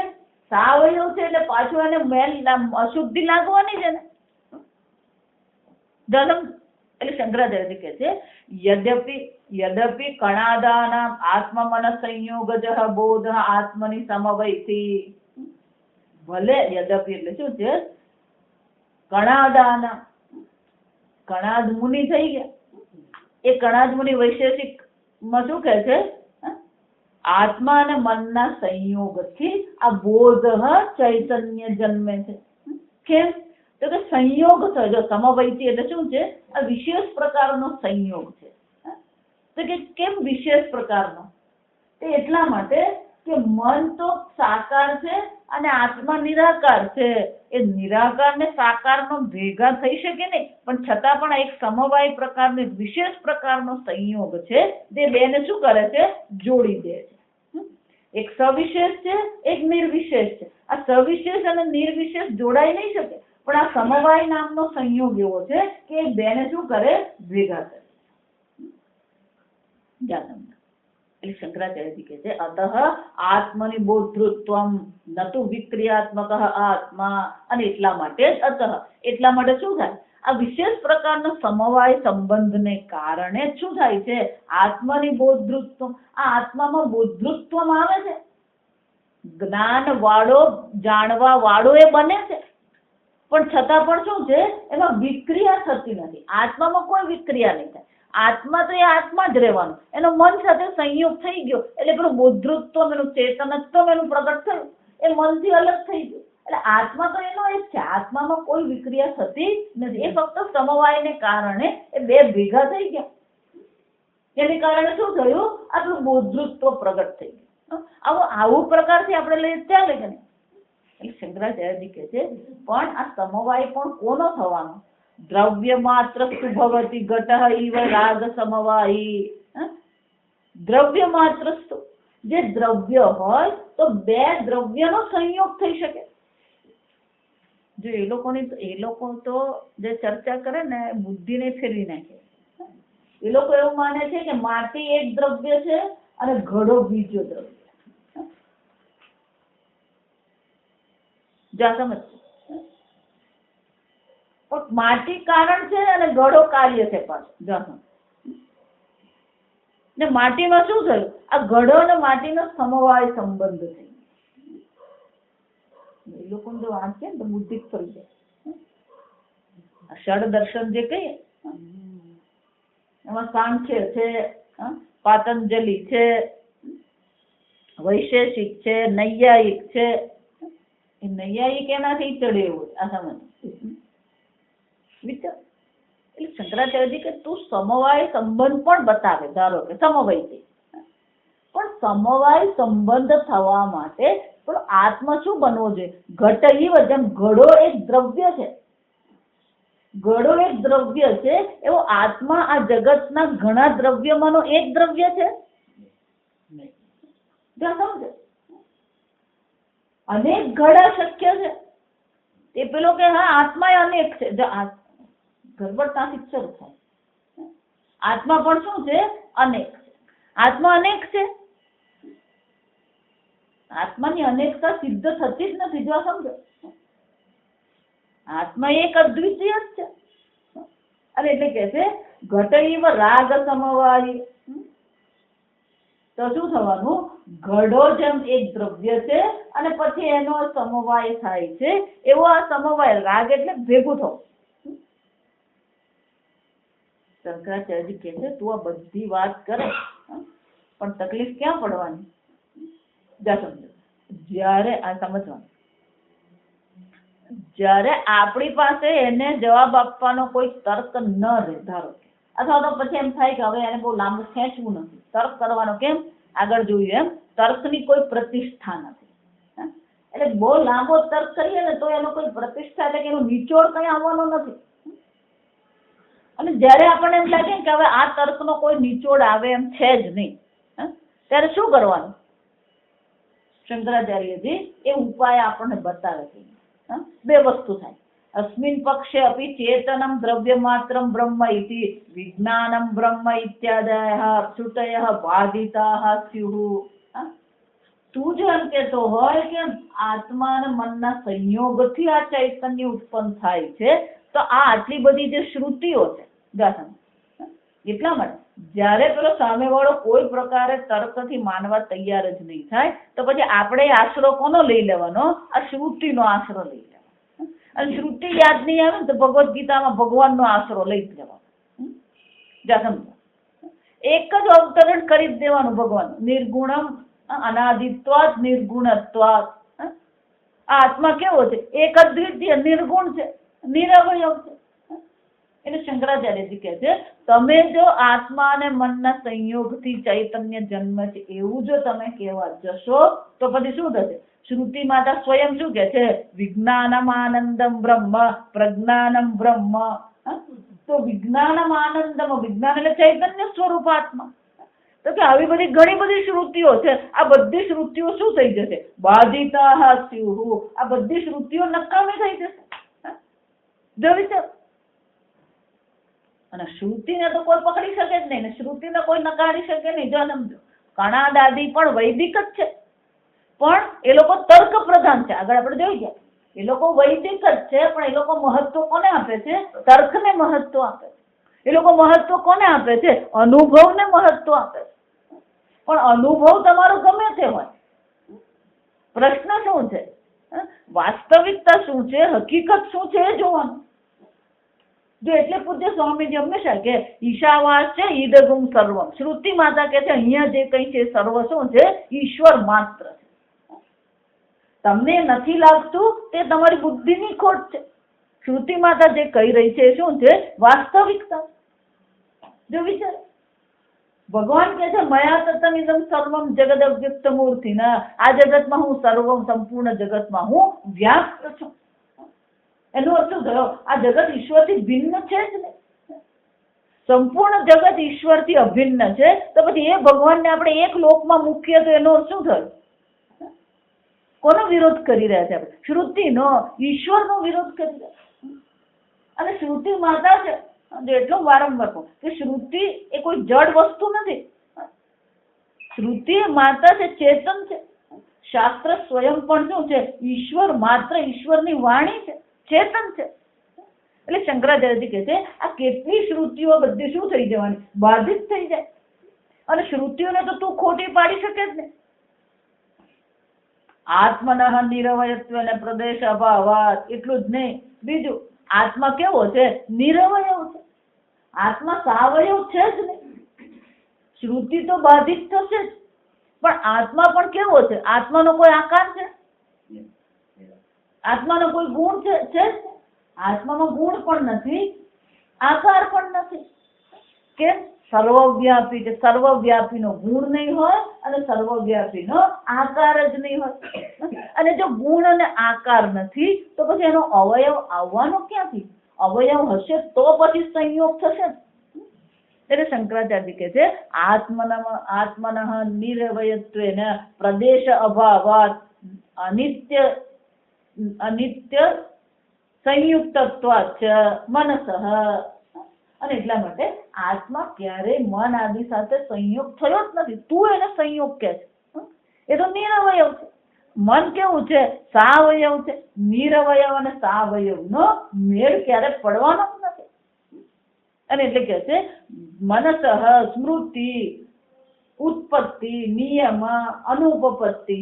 સાવયવ છે એટલે પાછું એને મેલ અશુદ્ધિ લાગવાની છે ને. એટલે શંકરાચાર્ય કહે છે યદ્યપિ કણાદાનામ આત્મમન સંયોગજ બોધ આત્મની સમવૈથી. ભલે યદ્યપિ એટલે શું છે? કણાદાનામ, કણાદ મુનિ થઈ ગયા. એ કણાદ મુનિ વૈશેષિક માં શું કહે છે? આત્મા અને મનના સંયોગથી આ બોધ ચૈતન્ય જન્મે છે. કેમ? તો કે સંયોગ થયો. સમવૈતી એટલે શું છે? આ વિશેષ પ્રકારનો સંયોગ છે. તો કે કેમ વિશેષ પ્રકારનો? તે એટલા માટે કે મન તો સાકાર છે અને આત્મા નિરાકાર છે. એ નિરાકાર ને સાકારનો ભેગા થઈ શકે નહીં, પણ છતાં પણ એક સમવાય પ્રકારનો વિશેષ પ્રકારનો સંયોગ છે. તે બેને શું કરે છે? જોડી દે છે. એક સવિશેષ છે, એક નિર્વિશેષ છે. આ સવિશેષ અને નિર્વિશેષ જોડાઈ નહીં શકે, પણ આ સમવાય નામનો સંયોગ એવો છે કે બેને શું કરે? ભેગા કરે. એટલે શંકરાચાર્યજી કહે છે અતઃ આત્મનિ બોધૃત્વમ નતુ વિક્રિયાત્મક આત્મા. અને એટલા માટે એટલા માટે શું થાય? આ વિશેષ પ્રકારનો સમવાય સંબંધને કારણે શું થાય છે? આત્માની બોધૃત્વ. આ આત્મામાં બોધૃત્વ આવે છે, જ્ઞાન વાળો, જાણવા વાળો એ બને છે, પણ છતાં પણ શું છે? એમાં વિક્રિયા થતી નથી. આત્મામાં કોઈ વિક્રિયા નહીં થાય. આત્મા તો એ આત્મા જ રહેવાનું. એનો મન સાથે સંયોગ થઈ ગયો એટલે પેલું બોધૃત્વ, એનું ચેતનત્વ એનું પ્રગટ થયું, એ મનથી અલગ થઈ ગયું. એટલે આત્મા તો એનો એક છે. આત્મામાં કોઈ વિક્રિયા થતી નથી. એ ફક્ત સમવાયને કારણે એ બે ભેગા થઈ ગયા. એને કારણે શું થયું? આટલું બોધૃત્વ પ્રગટ થઈ ગયું. આવું પ્રકારથી આપણે લઈએ ચાલે કે નહીં? એટલે શંકરાચાર્યજી કહે છે પણ આ સમવાય પણ કોનો થવાનો? દ્રવ્ય માત્ર ભવતી ઘટ ઇવ રાગ સમવાયી. દ્રવ્ય માત્ર, જે દ્રવ્ય હોય તો બે દ્રવ્યનો સંયોગ થઈ શકે. જો એ લોકો તો જે ચર્ચા કરે ને બુદ્ધિને ફેરવી નાખે. એ લોકો એવું માને છે કે માટી એક દ્રવ્ય છે અને ઘડો બીજો દ્રવ્ય. જા સમજ. માટી કારણ છે અને ઘડો કાર્ય છે પાછો. ને માટીમાં શું થયું? આ ઘડો અને માટીનો સમવાય સંબંધ થઈ. એ લોકો જો વાંચે ને તો બુદ્ધિ ફરી જાય. ષડ દર્શન જે કહીએ એમાં સાંખ્ય છે, પાતંજલિ છે, વૈશેષિક છે, નૈયાયિક છે. એ નૈયાયિક એનાથી ચડે એવું આ સમજ વિચાર. એટલે શંકરાચાર્યજી કે તું સમવાય સંબંધ પણ બતાવે. ધારો કે સમવાય છે, પણ સમવાય સંબંધ થવા માટે પણ આત્મા શું બનવો જોઈએ? ઘટ ઇવ, જેમ ઘડો એક દ્રવ્ય છે, ઘડો એક દ્રવ્ય છે, એવો આત્મા આ જગતના ઘણા દ્રવ્યમાંનો એક દ્રવ્ય છે. સમજે, અનેક ઘડા શક્ય છે. એ પેલો કે હા આત્મા અનેક છે, ગરબડ ત્યાંથી શરૂ થાય. આત્મા પણ શું છે? અનેક છે. આત્મા અનેક છે. આત્માની અનેકતા સિદ્ધ થતી જ નથી. જો સમજો, આત્મા એક અદ્વિતીય જ છે. અને એટલે કે છે ઘટૈવ રાગ સમવાયી. તો શું થવાનું? ઘડો જેમ એક દ્રવ્ય છે અને પછી એનો સમવાય થાય છે, એવો આ સમવાય રાગ એટલે ભેગું થવું. શંકરાચાર્યજી કહે છે તું આ બધી વાત કરે પણ તકલીફ ક્યાં પડવાની? સમજો, જ્યારે આ સમજવાનું, જ્યારે આપણી પાસે એને જવાબ આપવાનો કોઈ તર્ક ન રહે, ધારો કે, અથવા તો પછી એમ થાય કે હવે એને બહુ લાંબુ ખેંચવું નથી, તર્ક કરવાનો, કેમ આગળ જોયું એમ તર્કની કોઈ પ્રતિષ્ઠા નથી. એટલે બહુ લાંબો તર્ક કરીએ ને તો એનો કોઈ પ્રતિષ્ઠા, એટલે કે એનો નિચોડ કઈ આવવાનો નથી. અને જ્યારે આપણને એમ લાગે કે હવે આ તર્કનો કોઈ નિચોડ આવે એમ છે જ નહીં, ત્યારે શું કરવાનું? શંકરાચાર્યજી એ ઉપાય આપણને બતાવે છે. બે વસ્તુ થાય. અસ્મિન પક્ષે અપી ચેતનમ દ્રવ્ય માત્રમ બ્રહ્મ ઇતિ વિજ્ઞાનમ બ્રહ્મ ઇત્યાદયઃ અપ્સુતયઃ બાધિતાઃ સ્યુઃ. તું જો એમ કહેતો હોય કે આત્મા અને મનના સંયોગથી આ ચૈતન્ય ઉત્પન્ન થાય છે, તો આ આટલી બધી જે શ્રુતિઓ છે, એટલા માટે જ્યારે પેલો સામેવાળો કોઈ પ્રકારે તર્કથી માનવા તૈયાર જ નહીં થાય, તો પછી આપણે આશરો કોનો લઈ લેવાનો? આ શ્રુતિનો આશરો લઈ લેવાનો. અને શ્રુતિ યાદ નહીં આવે ને તો ભગવદ્ ગીતામાં ભગવાનનો આશરો લઈ જ લેવાનો. સમજો, એક જ અવતરણ કરી જ દેવાનું ભગવાન. નિર્ગુણમ અનાદિત્વાદ નિર્ગુણત્વાદ. આ આત્મા કેવો છે? એક અદ્વિતીય નિર્ગુણ છે, નિરવયવ છે. એટલે શંકરાચાર્યજી કહે છે તમે જો આત્મા અને મનના સંયોગથી ચૈતન્ય જન્મ છે એવું જો તમે કહેવા જશો તો પછી શું થશે? શ્રુતિ માતા સ્વયં શું કે છે? વિજ્ઞાનમ આનંદમ બ્રહ્મ પ્રજ્ઞાનમ બ્રહ્મ. તો વિજ્ઞાનમ આનંદમ, વિજ્ઞાન એટલે ચૈતન્ય સ્વરૂપ આત્મા. તો કે આવી બધી ઘણી બધી શ્રુતિઓ છે, આ બધી શ્રુતિઓ શું થઈ જશે? બાધિતાઃ સ્યુઃ. આ બધી શ્રુતિઓ નકામી થઈ જશે. જો વિચાર, અને શ્રુતિને તો કોઈ પકડી શકે જ નહીં ને શ્રુતિને કોઈ નકારી શકે નહીં. જો સમજો, કણા દાદી પણ વૈદિક જ છે, પણ એ લોકો તર્ક પ્રધાન છે. આગળ આપણે જોઈ ગયા, એ લોકો વૈદિક જ છે, પણ એ લોકો મહત્વ કોને આપે છે? તર્કને મહત્વ આપે છે. એ લોકો મહત્વ કોને આપે છે? અનુભવને મહત્વ આપે છે. પણ અનુભવ તમારો ગમે તે હોય, પ્રશ્ન શું છે? વાસ્તવિકતા શું છે? હકીકત શું છે? એ જોવાનું. જો એટલે પૂજ્ય સ્વામીજી હંમેશા કે ઈશાવાસ છે ઈદગુમ સર્વમ. શ્રુતિ માતા કે છે અહીંયા જે કઈ છે સર્વ શું છે? ઈશ્વર માત્ર છે. તમને નથી લાગતું તે તમારી બુદ્ધિની ખોટ છે. શ્રુતિ માતા જે કહી રહી છે શું છે? વાસ્તવિકતા. જો વિચાર, ભગવાન કે છે મયા તતમિદમ સર્વમ જગદ અવ્યક્ત મૂર્તિ. આ જગતમાં હું સર્વમ, સંપૂર્ણ જગતમાં હું વ્યાપ્ત છું. એનો અર્થ શું થયો? આ જગત ઈશ્વરથી ભિન્ન છે જ ને. સંપૂર્ણ જગત ઈશ્વરથી અભિન્ન છે, તો પછી એ ભગવાનને આપણે એક લોકમાં મૂકીએ તો એનો અર્થ શું થયો? કોનો વિરોધ કરી રહ્યા છે આપણે? શ્રુતિનો, ઈશ્વરનો વિરોધ કરી રહ્યા. અને શ્રુતિ માતા છે. એટલું વારંવાર કહું કે શ્રુતિ એ કોઈ જડ વસ્તુ નથી. શ્રુતિ માતા છે, ચેતન છે. શાસ્ત્ર સ્વયં પણ શું છે? ઈશ્વર માત્ર, ઈશ્વરની વાણી છે, ચેતન છે. એટલે શંકરાચાર્યજી કહે છે આ કેટલી શ્રુતિઓ બધી શું થઈ જવાની? બાધિત થઈ જાય. અને શ્રુતિઓને તો તું ખોટી પાડી શકે જ ને. આત્મનઃ નિરવયત્વ ને પ્રદેશ અભાવાત. એટલું જ નહીં, બીજું આત્મા કેવો છે? નિરવયવ છે. આત્મા સાવયવ છે જ નહીં. શ્રુતિ તો બાધિત થશે જ, પણ આત્મા પણ કેવો છે? આત્માનો કોઈ આકાર છે? આત્માનો કોઈ ગુણ છે? આત્મામાં ગુણ પણ નથી, આકાર પણ નથી. કેમ? સર્વવ્યાપી છે. સર્વવ્યાપીનો ગુણ નહીં હોય અને સર્વવ્યાપીનો આકાર જ નહીં હોય. અને જો ગુણ અને આકાર નથી તો પછી એનો અવયવ આવવાનો ક્યાંથી? અવયવ હશે તો પછી સંયોગ થશે. એટલે શંકરાચાર્ય કહે છે આત્મનઃ નિરવયત્વેન પ્રદેશ અભાવાત અનિત્ય સંયુક્તત્વાચ મનસઃ. અને એટલા માટે આત્મા ક્યારેય મન આદિ સાથે સંયોગ થયો જ નથી. તું એને સંયોગ કહે છે, એ તો નિરવયવ છે. મન કેવું છે? સાવયવ છે. નિરવયવ અને સાવયવ નો મેળ ક્યારે પડવાનો જ નથી. અને એટલે કે છે મનસઃ સ્મૃતિ ઉત્પત્તિ નિયમ અનુપપત્તિ,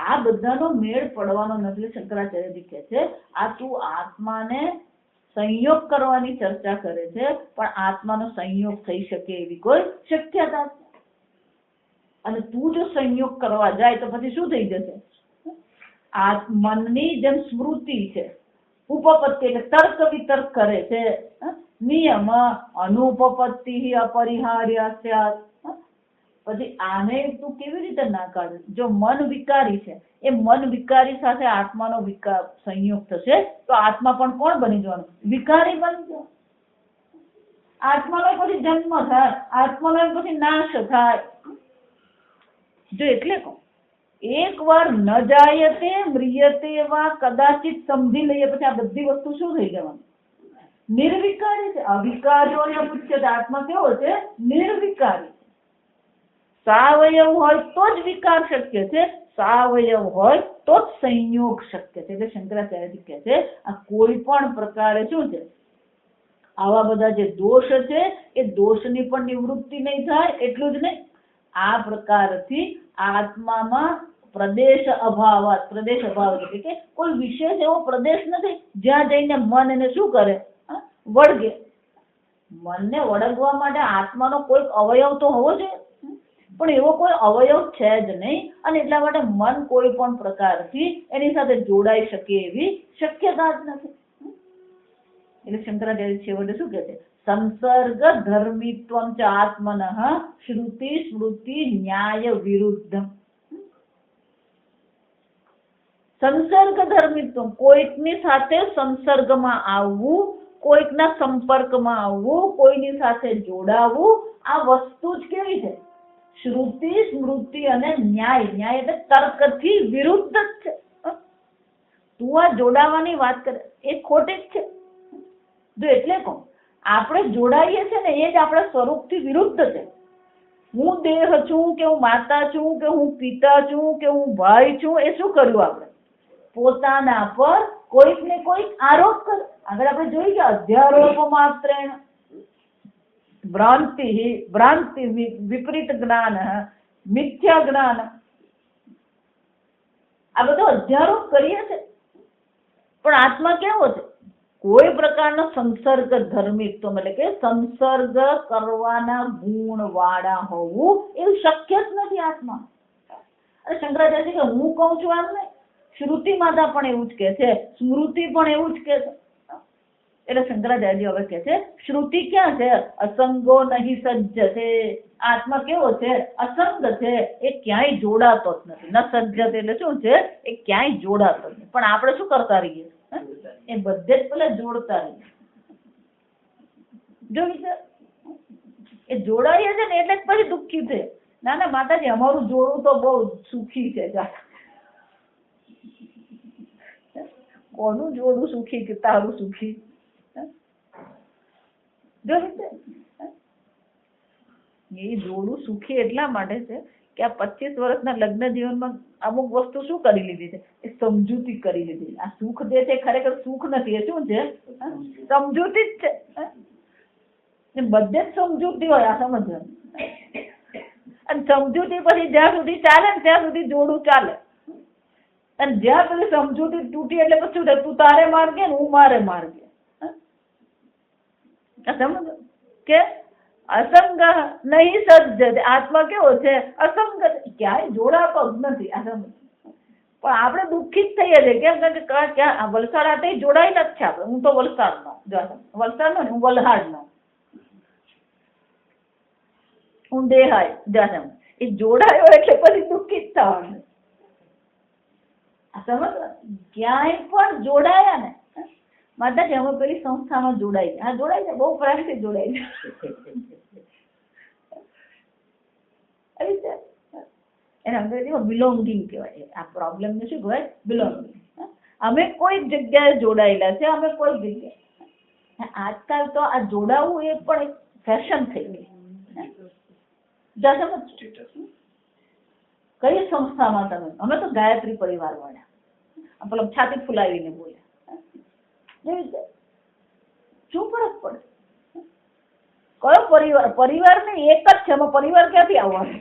આ બધાનો મેળ પડવાનો નથી. શંકરાચાર્યજી કહે છે આ તું આત્માને સંયોગ કરવાની ચર્ચા કરે છે, પણ આત્માનો સંયોગ થઈ શકે એવી કોઈ શક્યતા નથી. અને તું જો સંયોગ કરવા જાય તો પછી શું થઈ જશે? આ મનની જેમ સ્મૃતિ છે, ઉપપત્તિ એટલે તર્ક વિતર્ક કરે છે, નિયમ અનુપપત્તિ અપરિહાર્ય સ્યાત્. પછી આને તું કેવી રીતે ના કાઢે? જો મન વિકારી છે, એ મન વિકારી સાથે આત્માનો સંયોગ થશે તો આત્મા પણ કોણ બની જવાનું? વિકારી બની જવાનું. આત્માનો પછી જન્મ થાય, આત્માનો પછી નાશ થાય. જો એટલે કહું, એક વાર ન જાયતે મ્રિયતે વા કદાચિત સમજી લઈએ પછી આ બધી વસ્તુ શું થઈ જવાનું? નિર્વિકારી છે. અવિકાર્યો પૂછ્ય આત્મા કેવો છે? નિર્વિકારી. સાવયવ હોય તો જ વિકાર શક્ય છે, સાવયવ હોય તો જ સંયોગ શક્ય છે. એટલે શંકરાચાર્યજી કહે છે આ કોઈ પણ પ્રકારે શું છે? આવા બધા જે દોષ છે એ દોષની પણ નિવૃત્તિ નહીં થાય. એટલું જ નહીં, આ પ્રકારથી આત્મામાં પ્રદેશ અભાવ એટલે કે કોઈ વિશેષ એવો પ્રદેશ નથી જ્યાં જઈને મન એને શું કરે? વળગે. મનને વળગવા માટે આત્માનો કોઈ અવયવ તો હોવો જોઈએ, પણ એવો કોઈ અવયવ છે જ નહીં. અને એટલા માટે મન કોઈ પણ પ્રકારથી એની સાથે જોડાઈ શકે એવી શક્યતા જ નથી. એટલે શંકરાચાર્ય છેવટે શું કહે છે? સંસર્ગ ધર્મિત્વમ ચ આત્મનઃ શ્રુતિ સ્મૃતિ ન્યાય વિરુદ્ધમ. સંસર્ગ ધર્મિત્વમ, કોઈકની સાથે સંસર્ગમાં આવવું, કોઈકના સંપર્કમાં આવવું, કોઈની સાથે જોડાવું, આ વસ્તુ જ કેવી છે? શ્રુતિ સ્મૃતિ અને ન્યાય. ન્યાય એટલે તર્કથી વિરુદ્ધ જ છે. તું આ જોડાવાની વાત કરે એ ખોટી જ છે. જો એટલે કહું, આપણે જોડાઈએ છીએ ને એ જ આપણા સ્વરૂપથી વિરુદ્ધ છે. હું દેહ છું કે હું માતા છું કે હું પિતા છું કે હું ભાઈ છું, એ શું કર્યું? આપણે પોતાના પર કોઈક ને કોઈક આરોપ કર્યો. આગળ આપણે જોઈ ગયા અધ્યારોપ માત્રેણ ભ્રાંતિ વિપરીત જ્ઞાન મિથ્યા જ્ઞાન, આ બધો અધ્યારોપ કરીએ છે. પણ આત્મા કેવો છે? કોઈ પ્રકારનો સંસર્ગ ધર્મિત્વ એટલે કે સંસર્ગ કરવાના ગુણ વાળા હોવું એવું શક્ય જ નથી આત્મા. અને શંકરાચાર્ય કે હું કહું છું આમ નહીં, શ્રુતિ માતા પણ એવું જ કે છે, સ્મૃતિ પણ એવું જ કે છે. એટલે શંકરાચાર્ય હવે કે છે શ્રુતિ ક્યાં છે? અસંગો નહીં સજ્જતે. આત્મા કેવો છે? અસંગ છે, એ ક્યાંય જોડાતો જ નથી. ન સજ્જતે એટલે શું છે? એ ક્યાંય જોડાતો જ નથી. પણ આપણે શું કરતા રહીએ? એ બધે જ પેલા જોડતા રહીએ. જો એ જોડાઈએ છે ને એટલે જ પછી દુઃખી છે. ના ના માતાજી, અમારું જોડું તો બહુ સુખી છે. કોનું જોડું સુખી કે તારું સુખી? જો એ જોડું સુખી એટલા માટે છે કે આ 25 વર્ષના લગ્ન જીવનમાં અમુક વસ્તુ શું કરી લીધી છે? એ સમજૂતી કરી લીધી. આ સુખ જે છે ખરેખર સુખ નથી, એ શું છે? સમજૂતી જ છે. બધે જ સમજૂતી હોય, આ સમજવાનું. અને સમજૂતી પછી જ્યાં સુધી ચાલે ને ત્યાં સુધી જોડું ચાલે. અને જ્યાં પછી સમજૂતી તૂટી એટલે પછી તું તારે માર્ગે ને હું મારે માર્ગે. સમજ કે અસંગ નહીં સજ્જ. આત્મા કેવો છે? અસંગ, ક્યાંય જોડાતો જ નથી. આ સમજ. પણ આપણે દુઃખી જ થઈએ છીએ. કેમ? કે ક્યાં વલસાડ આટે જોડાયેલા જ છે આપણે. હું તો વલસાડનો, વલસાડનો ને હું વલહાડનો, હું દેહાય જામ. એ જોડાયો એટલે પછી દુઃખી જ થવાનું. સમજ? ક્યાંય પણ જોડાયા ને માતાજી અમે પેલી સંસ્થામાં જોડાઈ ગયા. હા જોડાઈ છે, બહુ પ્રેમથી જોડાઈ છે. એને અંગ્રેજીમાં બિલોંગિંગ કહેવાય. આ પ્રોબ્લેમ ને શું કહેવાય? બિલોંગિંગ. અમે કોઈ જગ્યાએ જોડાયેલા છે, અમે કોઈ જગ્યાએ. આજકાલ તો આ જોડાવું એ પણ એક ફેશન થઈ ગઈ. કઈ સંસ્થામાં તમે? અમે તો ગાયત્રી પરિવાર વાળા. પેલો છાતી ફુલાવીને બોલ્યા. શું ફરક પડે? કયો પરિવાર? પરિવાર ને એક જ છે. એમાં પરિવાર ક્યાંથી આવવાનો?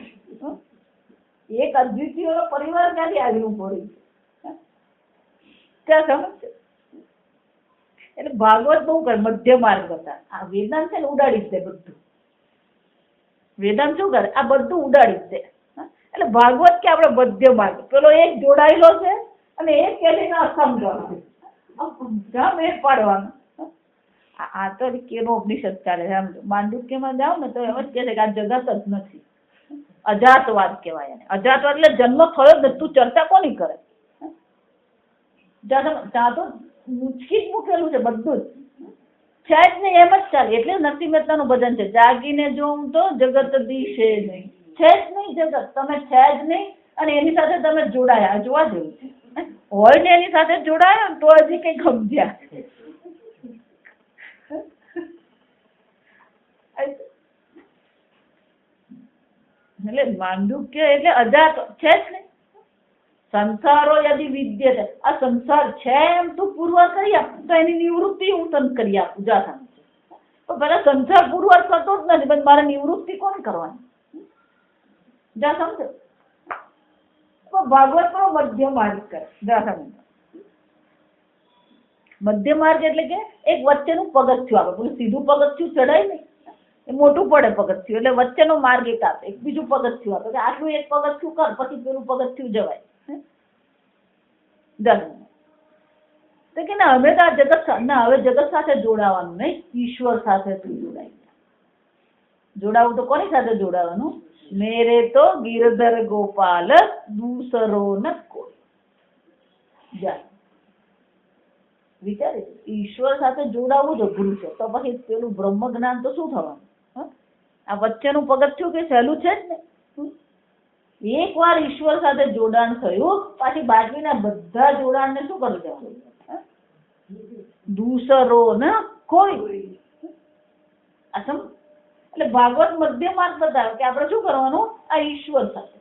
એક અદ્વિતીય પરિવાર ક્યાંથી આવ્યું પડ્યું? ત્યાં સમજ છે. એટલે ભાગવત બહુ કરે, મધ્ય માર્ગ હતા. આ વેદાંત છે ને ઉડાડી જ દે બધું. વેદાંત શું કરે? આ બધું ઉડાડી જ દે. એટલે ભાગવત કે આપણે મધ્ય માર્ગ. પેલો એક જોડાયેલો છે અને એક કેલીને અસંગ જ્યાં મેળ પાડવાનો. આ તો કેનો ઉપનિષદ ચાલે છે. આમ માંડુક્યમાં જાઓ ને તો એમ જ કહે છે કે આ જગત જ નથી, અજાતવાદ કહેવાય એને. અજાતવાદ એટલે જન્મ થયો જ. તું ચર્ચા કોની કરે? ત્યાં તો મૂંચકી જ મૂકેલું છે બધું જ છે જ નહીં, એમ જ ચાલે. એટલે નરસિંહ મહેતાનું ભજન છે, જાગીને જોઉં તો જગત દિશે નહીં. છે જ નહીં જગત, તમે છે જ નહીં અને એની સાથે તમે જોડાયા. જોવા જેવું છે. હોય ને એની સાથે જોડાયા તો હજી કઈ સમજ્યા. એટલે માંડુક્ય એટલે અજાત છે જ નહીં. સંસારો યદિ વિદ્યતે, આ સંસાર છે એમ તું પુરવાર કરી આપ તો એની નિવૃત્તિ હું તને કરી આપું. જા સમજ. તો પેલા સંસાર પુરવાર કરતો જ નથી, પણ મારે નિવૃત્તિ કોણ કરવાની? જા સમજો. ભાગવત નો મધ્ય માર્ગ કરે. જા સમજ. મધ્ય માર્ગ એટલે કે એક વચ્ચેનું પગથિયું આપે. પેલું સીધું પગથિયું ચડાય નહીં, એ મોટું પડે પગથિયું. એટલે વચ્ચેનો માર્ગ એક આપે, એક બીજું પગથિયું આપે. આટલું એક પગથિયું કર, પછી પેલું પગથિયું જવાય. તો કે ના હવે તો આ જગત ના, હવે જગત સાથે જોડાવાનું નહીં, ઈશ્વર સાથે તું જોડાઈ. જોડાવું તો કોની સાથે જોડાવાનું? મેરે તો ગિરધર ગોપાલ દૂસરો ન કોઈ. જાય વિચારે, ઈશ્વર સાથે જોડાવું જ અઘરું છે. તો પછી પેલું બ્રહ્મ જ્ઞાન તો શું થવાનું? આ વચ્ચેનું પગથિયું કે સહેલું છે જ ને. એક વાર ઈશ્વર સાથે જોડાણ થયું, પાછી બાકીના બધા જોડાણને શું કરી દેવાનું? દૂસરો ન કોઈ. એટલે ભાગવત મધ્ય માર્ગ બતાવે કે આપણે શું કરવાનું? આ ઈશ્વર સાથે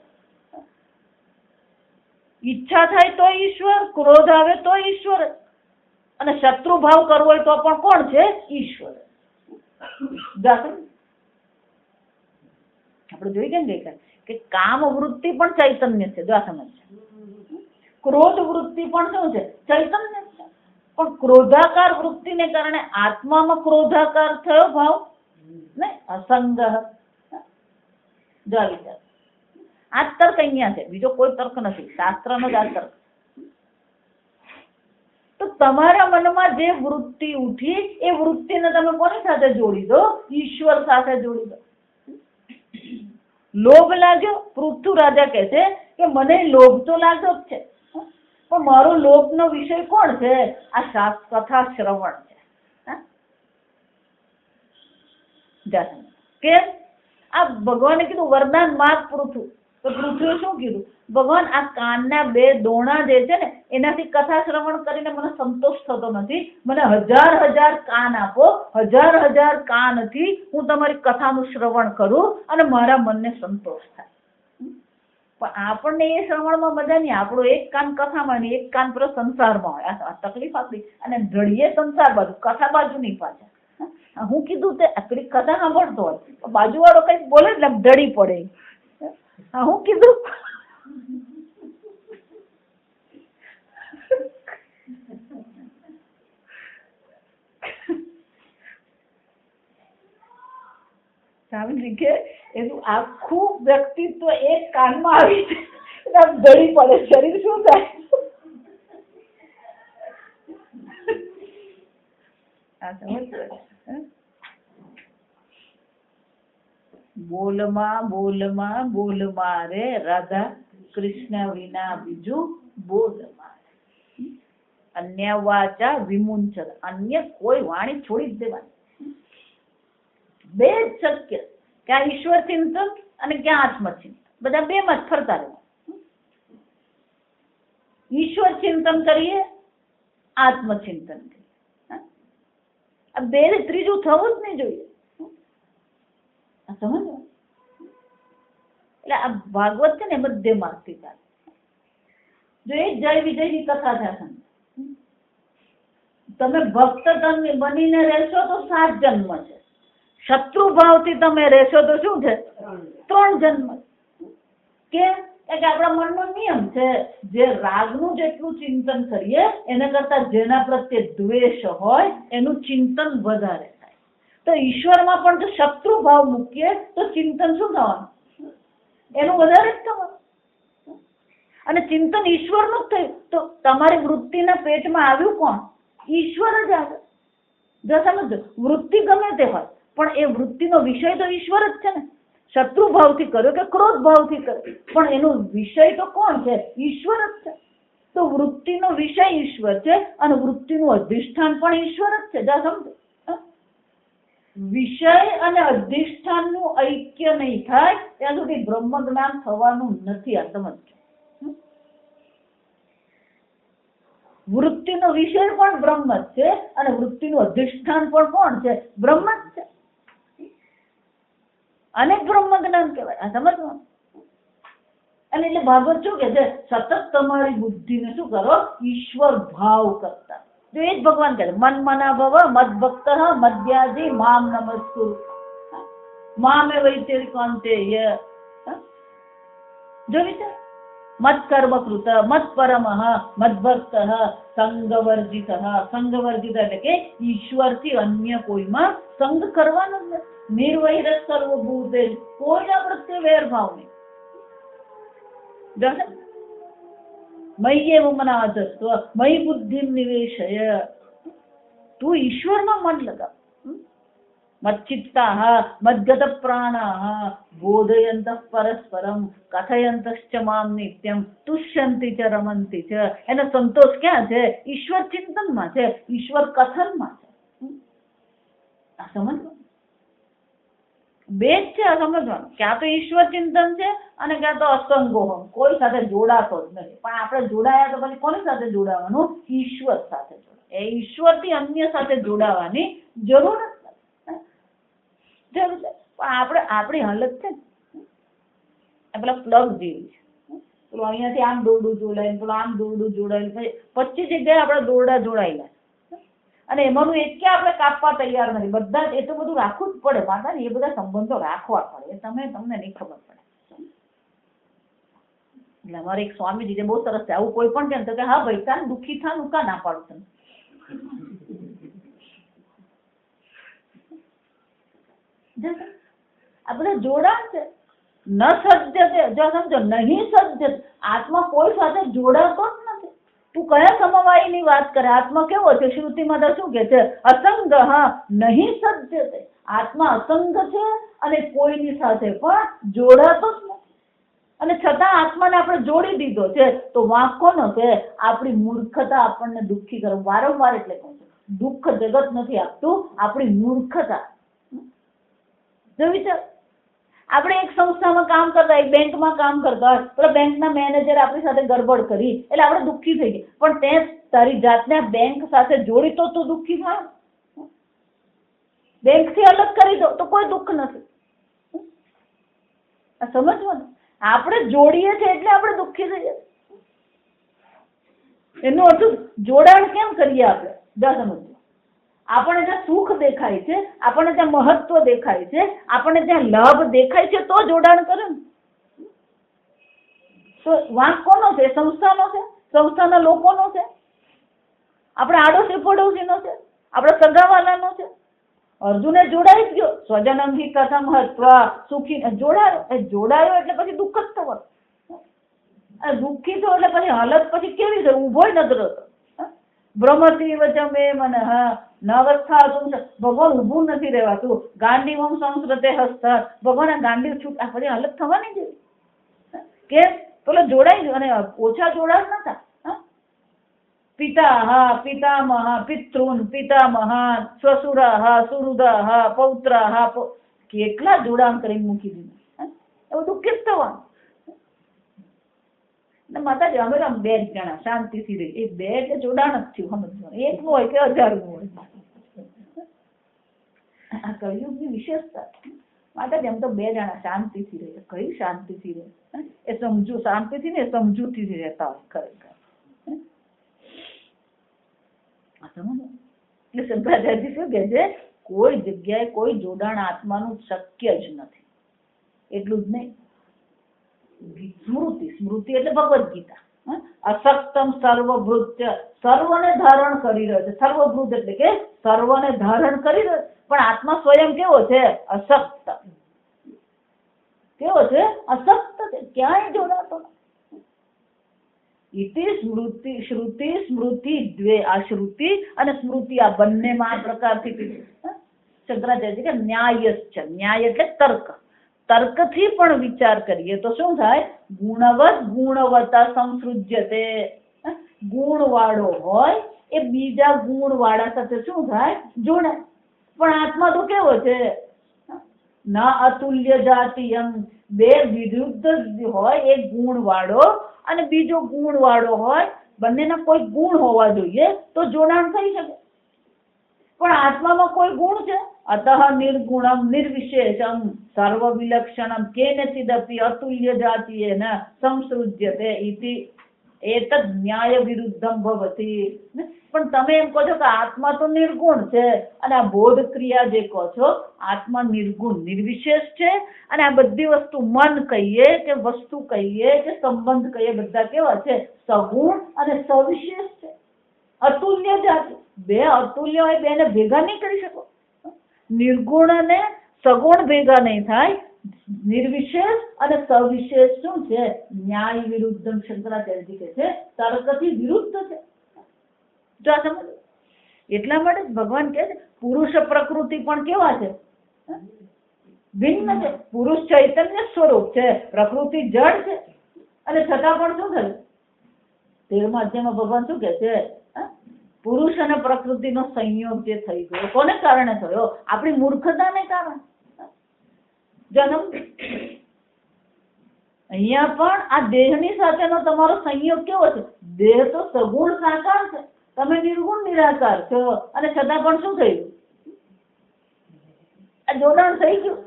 ઈચ્છા થાય તો ઈશ્વર, ક્રોધ આવે તો ઈશ્વર, અને શત્રુ ભાવ કરવો હોય તો પણ કોણ છે? ઈશ્વર. આપણે જોઈ કેમ ગઈ કે કામ વૃત્તિ પણ ચૈતન્ય છે. જો સમજ. ક્રોધ વૃત્તિ પણ શું છે? ચૈતન્ય છે. પણ ક્રોધાકાર વૃત્તિને કારણે આત્મામાં ક્રોધાકાર થયો ભાવ ને અસંગ. જો વિચાર. આ તર્ક અહીંયા છે, બીજો કોઈ તર્ક નથી. શાસ્ત્રનો જ આ તર્ક. તો તમારા મનમાં જે વૃત્તિ ઉઠી એ વૃત્તિને તમે કોની સાથે જોડી દો? ઈશ્વર સાથે જોડી દો. લોભ લાગ્યો, પૃથ્વી રાજા કહે છે કે મને લોભ તો લાગ્યો જ છે, પણ મારો લોભનો વિષય કોણ છે? આ કથા શ્રવણ છે. કેમ? આ ભગવાને કીધું વરદાન માગ પૃથ્વી. તો પૃથ્વીએ શું કીધું? ભગવાન આ કાનના બે દોણા જે છે ને એનાથી કથા શ્રવણ કરીને મને સંતોષ થતો નથી. મને હજાર કાન આપો, હજાર કાનથી હું તમારી કથાનું શ્રવણ કરું અને મારા મનને સંતોષ થાય. પણ આપણને એ શ્રવણમાં મજા નહીં. આપણો એક કાન કથામાં ને એક કાન પેલો સંસારમાં હોય. આ તકલીફ આપણી. અને ઢળીએ સંસાર બાજુ, કથા બાજુ નહીં પાછા. હું કીધું તે આકડી કથા સાંભળતો હોય, બાજુ વાળો કઈક બોલે એટલે ઢળી પડે. હું કીધું સ્વામીજી કે એનું આખું વ્યક્તિત્વ એક કાનમાં આવી છે, ઢળી પડે. શરીર શું થાય? બોલમાં બોલમાં બોલમાં રે રાધા કૃષ્ણ વિના બીજું બોલમાં. અન્ય વાચા વિમુંચન, અન્ય કોઈ વાણી છોડી જ દેવાની. બે જ શક્ય, ક્યાં ઈશ્વર ચિંતન અને ક્યાં આત્મચિંતન, બધા બે માં જ ફરતા રહેવું. ઈશ્વર ચિંતન કરીએ, આત્મચિંતન કરીએ, આ બે ત્રીજું થવું જ નહીં જોઈએ. સમજો? એટલે આ ભાગવત છે ને બધે માર્ગથી ચાલે. જો એ જય વિજયની કથા થશે, તમે ભક્ત બનીને રહેશો તો 7 જન્મ છે, શત્રુ ભાવથી તમે રહેશો તો શું છે? 3 જન્મ. કે આપણા મનનો નિયમ છે, જે રાગનું જેટલું ચિંતન કરીએ એના કરતા જેના પ્રત્યે દ્વેષ હોય એનું ચિંતન વધારે થાય. તો ઈશ્વરમાં પણ જો શત્રુ ભાવ મૂકીએ તો ચિંતન શું થવાનું? એનું વધારે જ થવાનું. અને ચિંતન ઈશ્વરનું જ થયું તો તમારી વૃત્તિના પેટમાં આવ્યું કોણ? ઈશ્વર જ આવે. જો સમજો, વૃત્તિ ગમે તે હોય પણ એ વૃત્તિનો વિષય તો ઈશ્વર જ છે ને. શત્રુ ભાવથી કર્યો કે ક્રોધ ભાવથી કર્યો, પણ એનો વિષય તો કોણ છે? ઈશ્વર જ છે. તો વૃત્તિનો વિષય ઈશ્વર છે અને વૃત્તિનું અધિષ્ઠાન પણ ઈશ્વર જ છે. જા સમજો, વિષય અને અધિષ્ઠાનનું ઐક્ય નહીં થાય ત્યાં સુધી બ્રહ્મ જ્ઞાન થવાનું નથી. આ સમજો. વૃત્તિનો વિષય પણ બ્રહ્મ જ છે અને વૃત્તિનું અધિષ્ઠાન પણ કોણ છે? બ્રહ્મ જ છે. અનેક બ્રહ્મ જ્ઞાન કહેવાય. આ સમજવાનું. અને એટલે ભાગવત શું કે છે? સતત તમારી બુદ્ધિને શું કરો? ઈશ્વર ભાવ કરતા. જો એ જ ભગવાન કહે છે, મન મના ભવ મદ ભક્ત મધ્યાજી મામ નમસ્કુરુ મામે વૈતેરિકાંતેય. જો વિચાર, મત કર્મ કૃત મત પરમઃ મદભક્ત સંગવર્જિત. સંગવર્જિત એટલે કે ઈશ્વરથી અન્ય કોઈમાં સંગ કરવાનો જ નથી. નિર્વૈર સર્વભૂતે, કોઈના પ્રત્યે વેરભાવ નહીં. મય્યેવ મનાધસ્વ મયી બુદ્ધિ નિવેશય. તું ઈશ્વરમાં મન લગાવ. મચ્ચિત્તા મદ્ગત પ્રાણા બોધયંત પરસ્પરમ કથયંતશ્ચ મામ નિત્યમ તુષ્યંતિ ચ રમંતિ ચ. એનો સંતોષ ક્યાં છે? ઈશ્વર ચિંતનમાં છે, ઈશ્વર કથનમાં છે. આ સમજવાનું. બે જ છે. આ સમજવાનું. ક્યાં તો ઈશ્વર ચિંતન છે અને ક્યાં તો અસંગોહમ, કોઈ સાથે જોડાતો જ નથી. પણ આપણે જોડાયા તો પછી કોની સાથે જોડાવાનું? ઈશ્વર સાથે જોડાય. એ ઈશ્વરથી અન્ય સાથે જોડાવાની જરૂર નથી. આપણે આપણી હાલત છે ને પેલા પ્લગ જેવી છે. પેલું અહીંયાથી આમ દોરડું જોડાય, પેલું આમ દોરડું જોડાય, 25 જગ્યાએ આપણા દોરડા જોડાયેલા અને એમાંનું એક કે આપણે કાપવા તૈયાર નથી. બધા જ એ તો બધું રાખવું જ પડે. માતા ને એ બધા સંબંધો રાખવા પડે. તમને નહીં ખબર પડે. એટલે અમારે એક સ્વામીજી જે બહુ સરસ છે, આવું કોઈ પણ કેમ તો કે હા ભાઈ તાન દુઃખી થા નું કા ના પાડું તને. આ બધા જોડાણ છે. ન સજ્જતે, જો સમજો, નહીં સજ્જત. આત્મા કોઈ સાથે જોડાતો જ નથી. તું કયા સમવાયની વાત કરે? આત્મા કેવો છે? શ્રુતિમાં તો શું કે છે? અસંગ નહીં સજ્જતે. આત્મા અસંગ છે અને કોઈની સાથે પણ જોડાતો જ નથી. અને છતાં આત્માને આપણે જોડી દીધો છે તો વાંક કોનો છે? આપણી મૂર્ખતા આપણને દુઃખી કરે. વારંવાર એટલે કહું છું, દુઃખ જગત નથી આપતું, આપણી મૂર્ખતા. જો વિચાર, આપણે એક સંસ્થામાં કામ કરતા, એક બેંકમાં કામ કરતા હોય, પેલા બેંકના મેનેજર આપણી સાથે ગડબડ કરી એટલે આપણે દુઃખી થઈ ગયા. પણ તે તારી જાતને બેંક સાથે જોડી તો તું દુઃખી થાય. બેંકથી અલગ કરી દો તો કોઈ દુઃખ નથી. આ સમજવાનું. આપણે જોડીએ છીએ એટલે આપણે દુઃખી થઈએ. એનું અર્થ જોડાણ કેમ કરીએ આપણે? જા સમજો. આપણને જ્યાં સુખ દેખાય છે, આપણને ત્યાં મહત્વ દેખાય છે, આપણને ત્યાં લાભ દેખાય છે તો જોડાણ કરે ને. તો વાંક કોનો છે? સંસ્થાનો છે, સંસ્થાના લોકોનો છે, આપણા આડોશી પડોશીનો છે, આપણા સગાવાલાનો છે. અર્જુને જોડાઈ જ ગયો. સ્વજનંગી કથા મહત્વ સુખી જોડાયો. જોડાયો એટલે પછી દુઃખ જ થવાનું. દુઃખી થયો એટલે પછી હાલત પછી કેવી છે? ઉભો નથી રહેતો. ભ્રમતી વચમે મન નવસ્થા. ભગવાન ઉભું નથી રહેવાતું. ગાંડીવમ સંસ્કૃતે હસ્ત. ભગવાન ગાંડી છૂટ પછી હાલત થવાની જેવી. કેમ? પેલો જોડાઈ ગયો અને ઓછા જોડાણ નતા. પિતા પિતામહ પિતૃન પિતામહાન શ્વશુરા સુહૃદા પૌત્રા કેટલા જોડાણ કરીને મૂકી દીધું. એ બધું કીર્તવાનું. માતાજી અમે આમ 2 જણા શાંતિથી રહી. એ 2 એટલે જોડાણ જ થયું. સમજવાનું એકનું હોય કે 1000નું હોય. આ કળિયુગની વિશેષતા. માતાજી આમ તો 2 જણા શાંતિથી રહે. કઈ શાંતિથી રહે? એ સમજુ શાંતિથી ને સમજૂતીથી રહેતા હોય ખરેખર. એટલે શંકરાચાર્યજી શું કહે છે? કોઈ જગ્યાએ કોઈ જોડાણ આત્માનું શક્ય જ નથી. એટલું જ નહીં, સ્મૃતિ એટલે ભગવદ્ ગીતા. અશક્તમ સર્વભૃત્ય, સર્વને ધારણ કરી રહ્યો છે. સર્વભૃત એટલે કે સર્વને ધારણ કરી રહ્યો. પણ આત્મા સ્વયં કેવો છે? અશક્ત. કેવો છે? અશક્ત છે. ક્યાંય જોડાતો નથી. ઇતિ સ્મૃતિ શ્રુતિ સ્મૃતિ દ્વે. આ શ્રુતિ અને સ્મૃતિ આ બંનેમાં આ પ્રકારથી કીધું. શંકરાચાર્ય કે ન્યાયશ્ચ, ન્યાય એટલે તર્ક. તર્કથી પણ વિચાર કરીએ તો શું થાય? ગુણવત ગુણવતા સંસૃજ્યતે. ગુણવાળો હોય એ બીજા ગુણવાળા સાથે શું થાય? જોડે. પણ આત્મા તો કેવો છે? ના અતુલ્ય જાતિયમ. 2 વિરુદ્ધ હોય, એક ગુણવાળો અને બીજો ગુણવાળો હોય, બંનેના કોઈ ગુણ હોવા જોઈએ તો જોડાણ થઈ શકે. પણ આત્મામાં કોઈ ગુણ છે? અતઃ નિર્ગુણમ નિર્વિશેષમ સર્વ વિલક્ષણમ કેનચિદપી અતુલ્ય જાતિયેન સંસૃજ્યતે ઇતિ એતદ ન્યાય વિરુદ્ધમ ભવતિ. પણ તમે એમ કહો છો કે આત્મા તો નિર્ગુણ છે, અને આ બોધ ક્રિયા જે કહો છો આત્મા નિર્ગુણ નિર્વિશેષ છે, અને આ બધી વસ્તુ મન કહીએ કે વસ્તુ કહીએ કે સંબંધ કહીએ બધા કેવા છે? સગુણ અને સવિશેષ છે. અતુલ્ય જાતિ. 2 અતુલ્ય હોય, 2 ને ભેગા નહીં કરી શકો. નિર્ગુણ અને સગુણ ભેગા નહીં થાય. નિર્વિશેષ અને સવિશેષ શું છે? ન્યાય વિરુદ્ધ. શંકરાચાર્યજી કહે છે તર્કથી વિરુદ્ધ છે. જો આ સમજ. એટલા માટે ભગવાન કહે છે પુરુષ પ્રકૃતિ પણ કેવા છે? ભિન્ન છે. પુરુષ ચૈતન્ય સ્વરૂપ છે, પ્રકૃતિ જડ છે, અને છતાં પણ શું થયું? 13મા અધ્યાયમાં ભગવાન શું કહે છે? પુરુષ અને પ્રકૃતિનો સંયોગ જે થઈ ગયો, કોને કારણે થયો? આપણી મૂર્ખતાને કારણે. જન્મ. અહીંયા પણ આ દેહની સાથેનો તમારો સંયોગ કેવો છે? દેહ તો સગુણ સાકાર છે, તમે નિર્ગુણ નિરાકાર છો, અને છતાં પણ શું થયું? આ જોડાણ થઈ ગયું.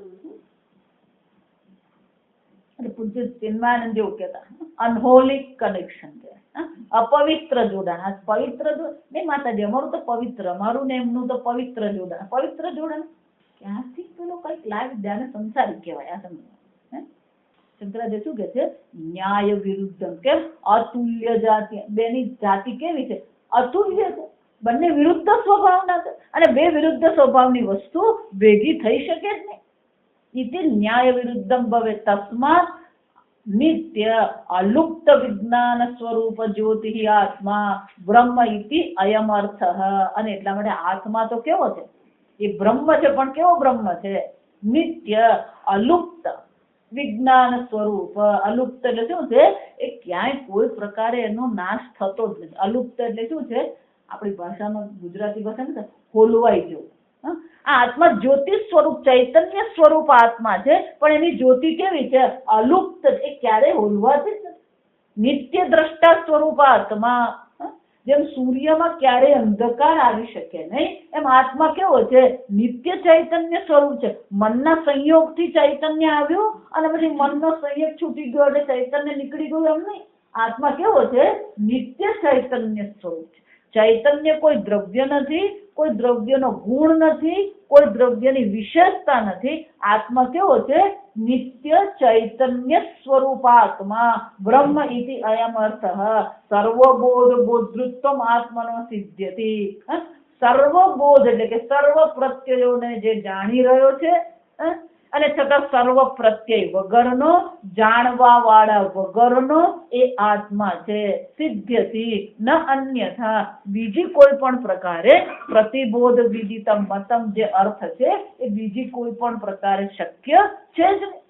પૂજ્ય ચિન્મયાનંદ જેવું કહેતા અનહોલી કનેક્શન છે, અપવિત્ર જોડાણ. આ પવિત્ર નહીં માતાજી, અમારું તો પવિત્ર, અમારું ને એમનું તો પવિત્ર જોડાણ. પવિત્ર જોડાણ ક્યાંથી? પેલો કઈક લાવી દે, આને સંસારી કહેવાય. આ સમજ. શંકરાચાર્ય શું કે છે? ન્યાય વિરુદ્ધ. કેમ? અતુલ્ય જાતિ. 2ની જાતિ કેવી છે? અતુલ્ય છે. બંને વિરુદ્ધ સ્વભાવના છે, અને 2 વિરુદ્ધ સ્વભાવની વસ્તુ ભેગી થઈ શકે જ નહીં. ઇતિ ન્યાય વિરુદ્ધમ ભવે તસ્માત નિત્ય અલુપ્ત વિજ્ઞાન સ્વરૂપ જ્યોતિ આત્મા બ્રહ્મ ઇતિ અયમ અર્થ. અને એટલા માટે આત્મા તો કેવો છે? એ બ્રહ્મ છે, પણ કેવો બ્રહ્મ છે? નિત્ય અલુપ્ત વિજ્ઞાન સ્વરૂપ. અલુપ્ત એટલે શું છે? એ ક્યાંય કોઈ પ્રકારે એનો નાશ થતો જ નથી. અલુપ્ત એટલે શું છે? આપણી ભાષામાં, ગુજરાતી ભાષામાં હોલવાઈ જવું. આ આત્મા જ્યોતિ સ્વરૂપ ચૈતન્ય સ્વરૂપ આત્મા છે, પણ એની જ્યોતિ કેવી છે? અલુપ્ત. એ ક્યારેય હોલવાતી જ નથી. નિત્ય દ્રષ્ટા સ્વરૂપ આત્મા. જેમ સૂર્યમાં ક્યારેય અંધકાર આવી શકે નહીં, એમ આત્મા કેવો છે? નિત્ય ચૈતન્ય સ્વરૂપ છે. મનના સંયોગથી ચૈતન્ય આવ્યું, અને પછી મનનો સંયોગ છૂટી ગયો એટલે ચૈતન્ય નીકળી ગયું, એમ નહીં. આત્મા કેવો છે? નિત્ય ચૈતન્ય સ્વરૂપ છે. ચૈતન્ય કોઈ દ્રવ્ય નથી, કોઈ દ્રવ્યનો ગુણ નથી, કોઈ દ્રવ્યની વિશેષતા નથી. આત્મા કેવો છે? નિત્ય ચૈતન્ય સ્વરૂપાત્મા બ્રહ્મ ઇતિ અયમ અર્થ. સર્વબોધ બોધૃત્વમ આત્મનો સિદ્ધ્યતિ. સર્વબોધ એટલે કે સર્વ પ્રત્યયોને જે જાણી રહ્યો છે, અને છતાં સર્વ પ્રત્યય વગરનો, જાણવા વાળા વગરનો એ આત્મા છે. સિદ્ધ્યતિ ન અન્યથા. બીજી કોઈ પણ પ્રકારે પ્રતિબોધ વિદિતમ મતમ જે અર્થ છે એ બીજી કોઈ પણ પ્રકારે શક્ય છે જ નહીં.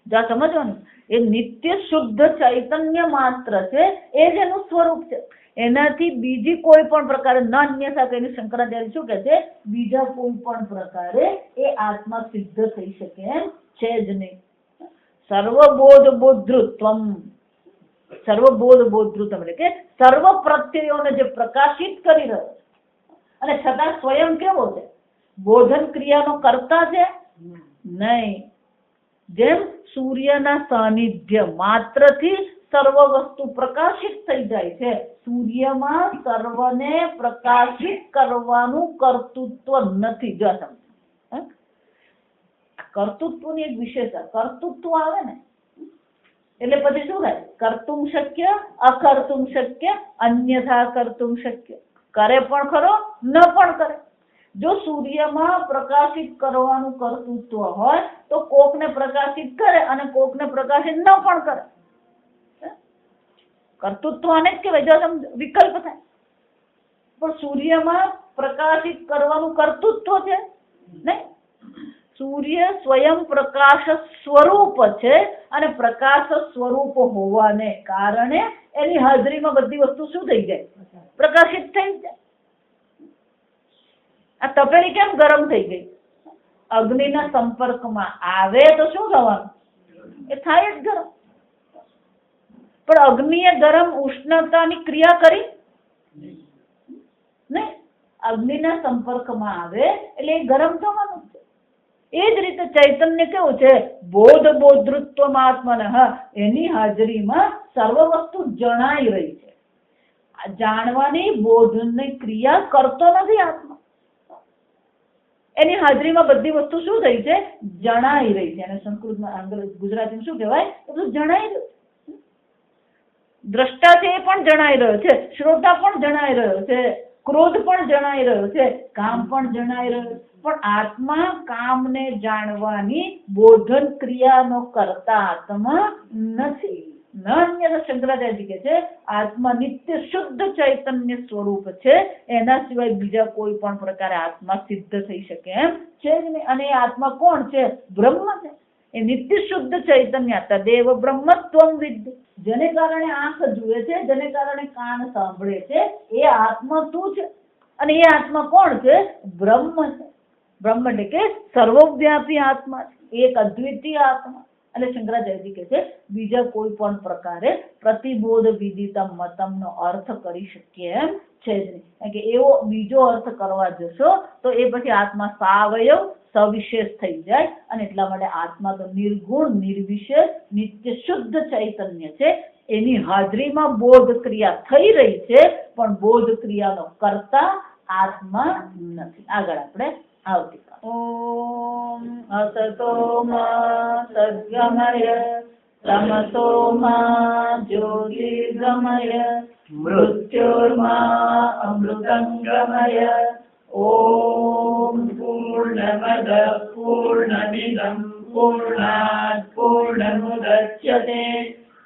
જા સમજવાનું. એ નિત્ય શુદ્ધ ચૈતન્ય માત્ર છે, એ જ એનું સ્વરૂપ છે. એનાથી બીજી કોઈ પણ પ્રકારે ન અન્યથા કહીને શંકરાચાર્ય શું કહે છે, બીજા કોઈ પણ પ્રકારે એ આત્મા સિદ્ધ થઈ શકે એમ છે જ નહીં. સર્વબોધ બોધૃત્વમ, સર્વબોધ બોધૃત્વમ એટલે કે સર્વ પ્રત્યયોને જે પ્રકાશિત કરી રહ્યો છે અને છતાં સ્વયં કેવો છે, બોધન ક્રિયાનો કરતા છે નહીં. જેમ સૂર્યના સાનિધ્ય માત્રથી સર્વ વસ્તુ પ્રકાશિત થઈ જાય છે, સૂર્યમાં સર્વને પ્રકાશિત કરવાનું કર્તૃત્વ નથી. જો સમજ, કર્તૃત્વની એક વિશેષતા, કર્તૃત્વ આવે ને એટલે પછી શું થાય, કર્તુમ શક્ય અકર્તુમ શક્ય અન્યથા કર્તુમ શક્ય, કરે પણ ખરો ન પણ કરે. જો સૂર્યમાં પ્રકાશિત કરવાનું કર્તૃત્વ હોય તો કોકને પ્રકાશિત કરે અને કોકને પ્રકાશિત ન પણ કરે. કર્તૃત્વ આને જ કહેવાય. જો તમે વિકલ્પ થાય, પણ સૂર્યમાં પ્રકાશિત કરવાનું કર્તૃત્વ છે નહીં. સૂર્ય સ્વયં પ્રકાશ સ્વરૂપ છે અને પ્રકાશ સ્વરૂપ હોવાને કારણે એની હાજરીમાં બધી વસ્તુ શું થઈ જાય, પ્રકાશિત થઈ જાય. આ તપેલી કેમ ગરમ થઈ ગઈ, અગ્નિના સંપર્કમાં આવે તો શું થવાનું, એ થાય જ ગરમ. પણ અગ્નિએ ગરમ ઉષ્ણતાની ક્રિયા કરી નહીં, અગ્નિના સંપર્કમાં આવે એટલે એ ગરમ થવાનું છે. એ જ રીતે ચૈતન્ય કેવું છે, બોધ બોધૃત્વ આત્મનઃ, એની હાજરીમાં સર્વ વસ્તુ જણાઈ રહી છે. જાણવાની બોધની ક્રિયા કરતો નથી આત્મા, એની હાજરીમાં બધી વસ્તુ શું થઈ છે, જણાઈ રહી છે. અને સંસ્કૃતમાં ગુજરાતીમાં શું કહેવાય, એ બધું જણાઈ રહ્યું છે. દ્રષ્ટા છે એ પણ જણાઈ રહ્યો છે, શ્રોતા પણ જણાઈ રહ્યો છે, ક્રોધ પણ જણાઈ રહ્યો છે, કામ પણ જણાઈ રહ્યો છે. પણ આત્મા કામને જાણવાની બોધન ક્રિયાનો કરતા આત્મા નથી. ન અન્ય શંકરાચાર્ય કહે છે આત્મા નિત્ય શુદ્ધ ચૈતન્ય સ્વરૂપ છે, એના સિવાય બીજા કોઈ પણ પ્રકારે આત્મા સિદ્ધ થઈ શકે એમ છે જ નહીં. અને એ આત્મા કોણ છે, બ્રહ્મ છે. એ નિત્ય શુદ્ધ ચૈતન્ય તદેવ બ્રહ્મત્વમ વિદ્ધ, જેને કારણે આંખ જુએ છે, જેને કારણે કાન સાંભળે છે, એ આત્મા તું છે. અને એ આત્મા કોણ છે, બ્રહ્મ છે. બ્રહ્મ એટલે કે સર્વવ્યાપી આત્મા છે, એક અદ્વિતીય આત્મા. અને શંકરાચાર્યજી કહે છે બીજા કોઈ પણ પ્રકારે પ્રતિબોધ વિદિતમ મતમનો અર્થ કરી શકીએ એમ છે જ નહીં. કારણ કે એવો બીજો અર્થ કરવા જશો તો એ પછી આત્મા સાવયવ સવિશેષ થઈ જાય. અને એટલા માટે આત્મા તો નિર્ગુણ નિર્વિશેષ નિત્ય શુદ્ધ ચૈતન્ય છે. એની હાજરીમાં બોધ ક્રિયા થઈ રહી છે, પણ બોધ ક્રિયાનો કરતા આત્મા નથી. આગળ આપણે આવતીકાલ. ઓમ અસતો મા સદ્ગમય તમસો મા જ્યોતિર્ગમય મૃત્યોર્મા અમૃતંગમય. ઓમ પૂર્ણમદ પૂર્ણમિદં પૂર્ણાત પૂર્ણમુદચ્યતે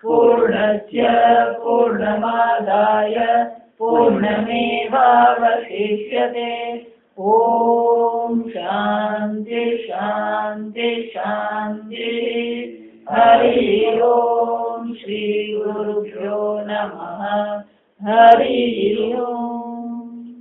પૂર્ણસ્ય પૂર્ણમાદાય પૂર્ણમેવાવશિષ્યતે. ઓમ શાંતિ શાંતિ શાંતિ. હરિ ઓમ શ્રી ગુરુભ્યો નમઃ. હરિ ઓમ.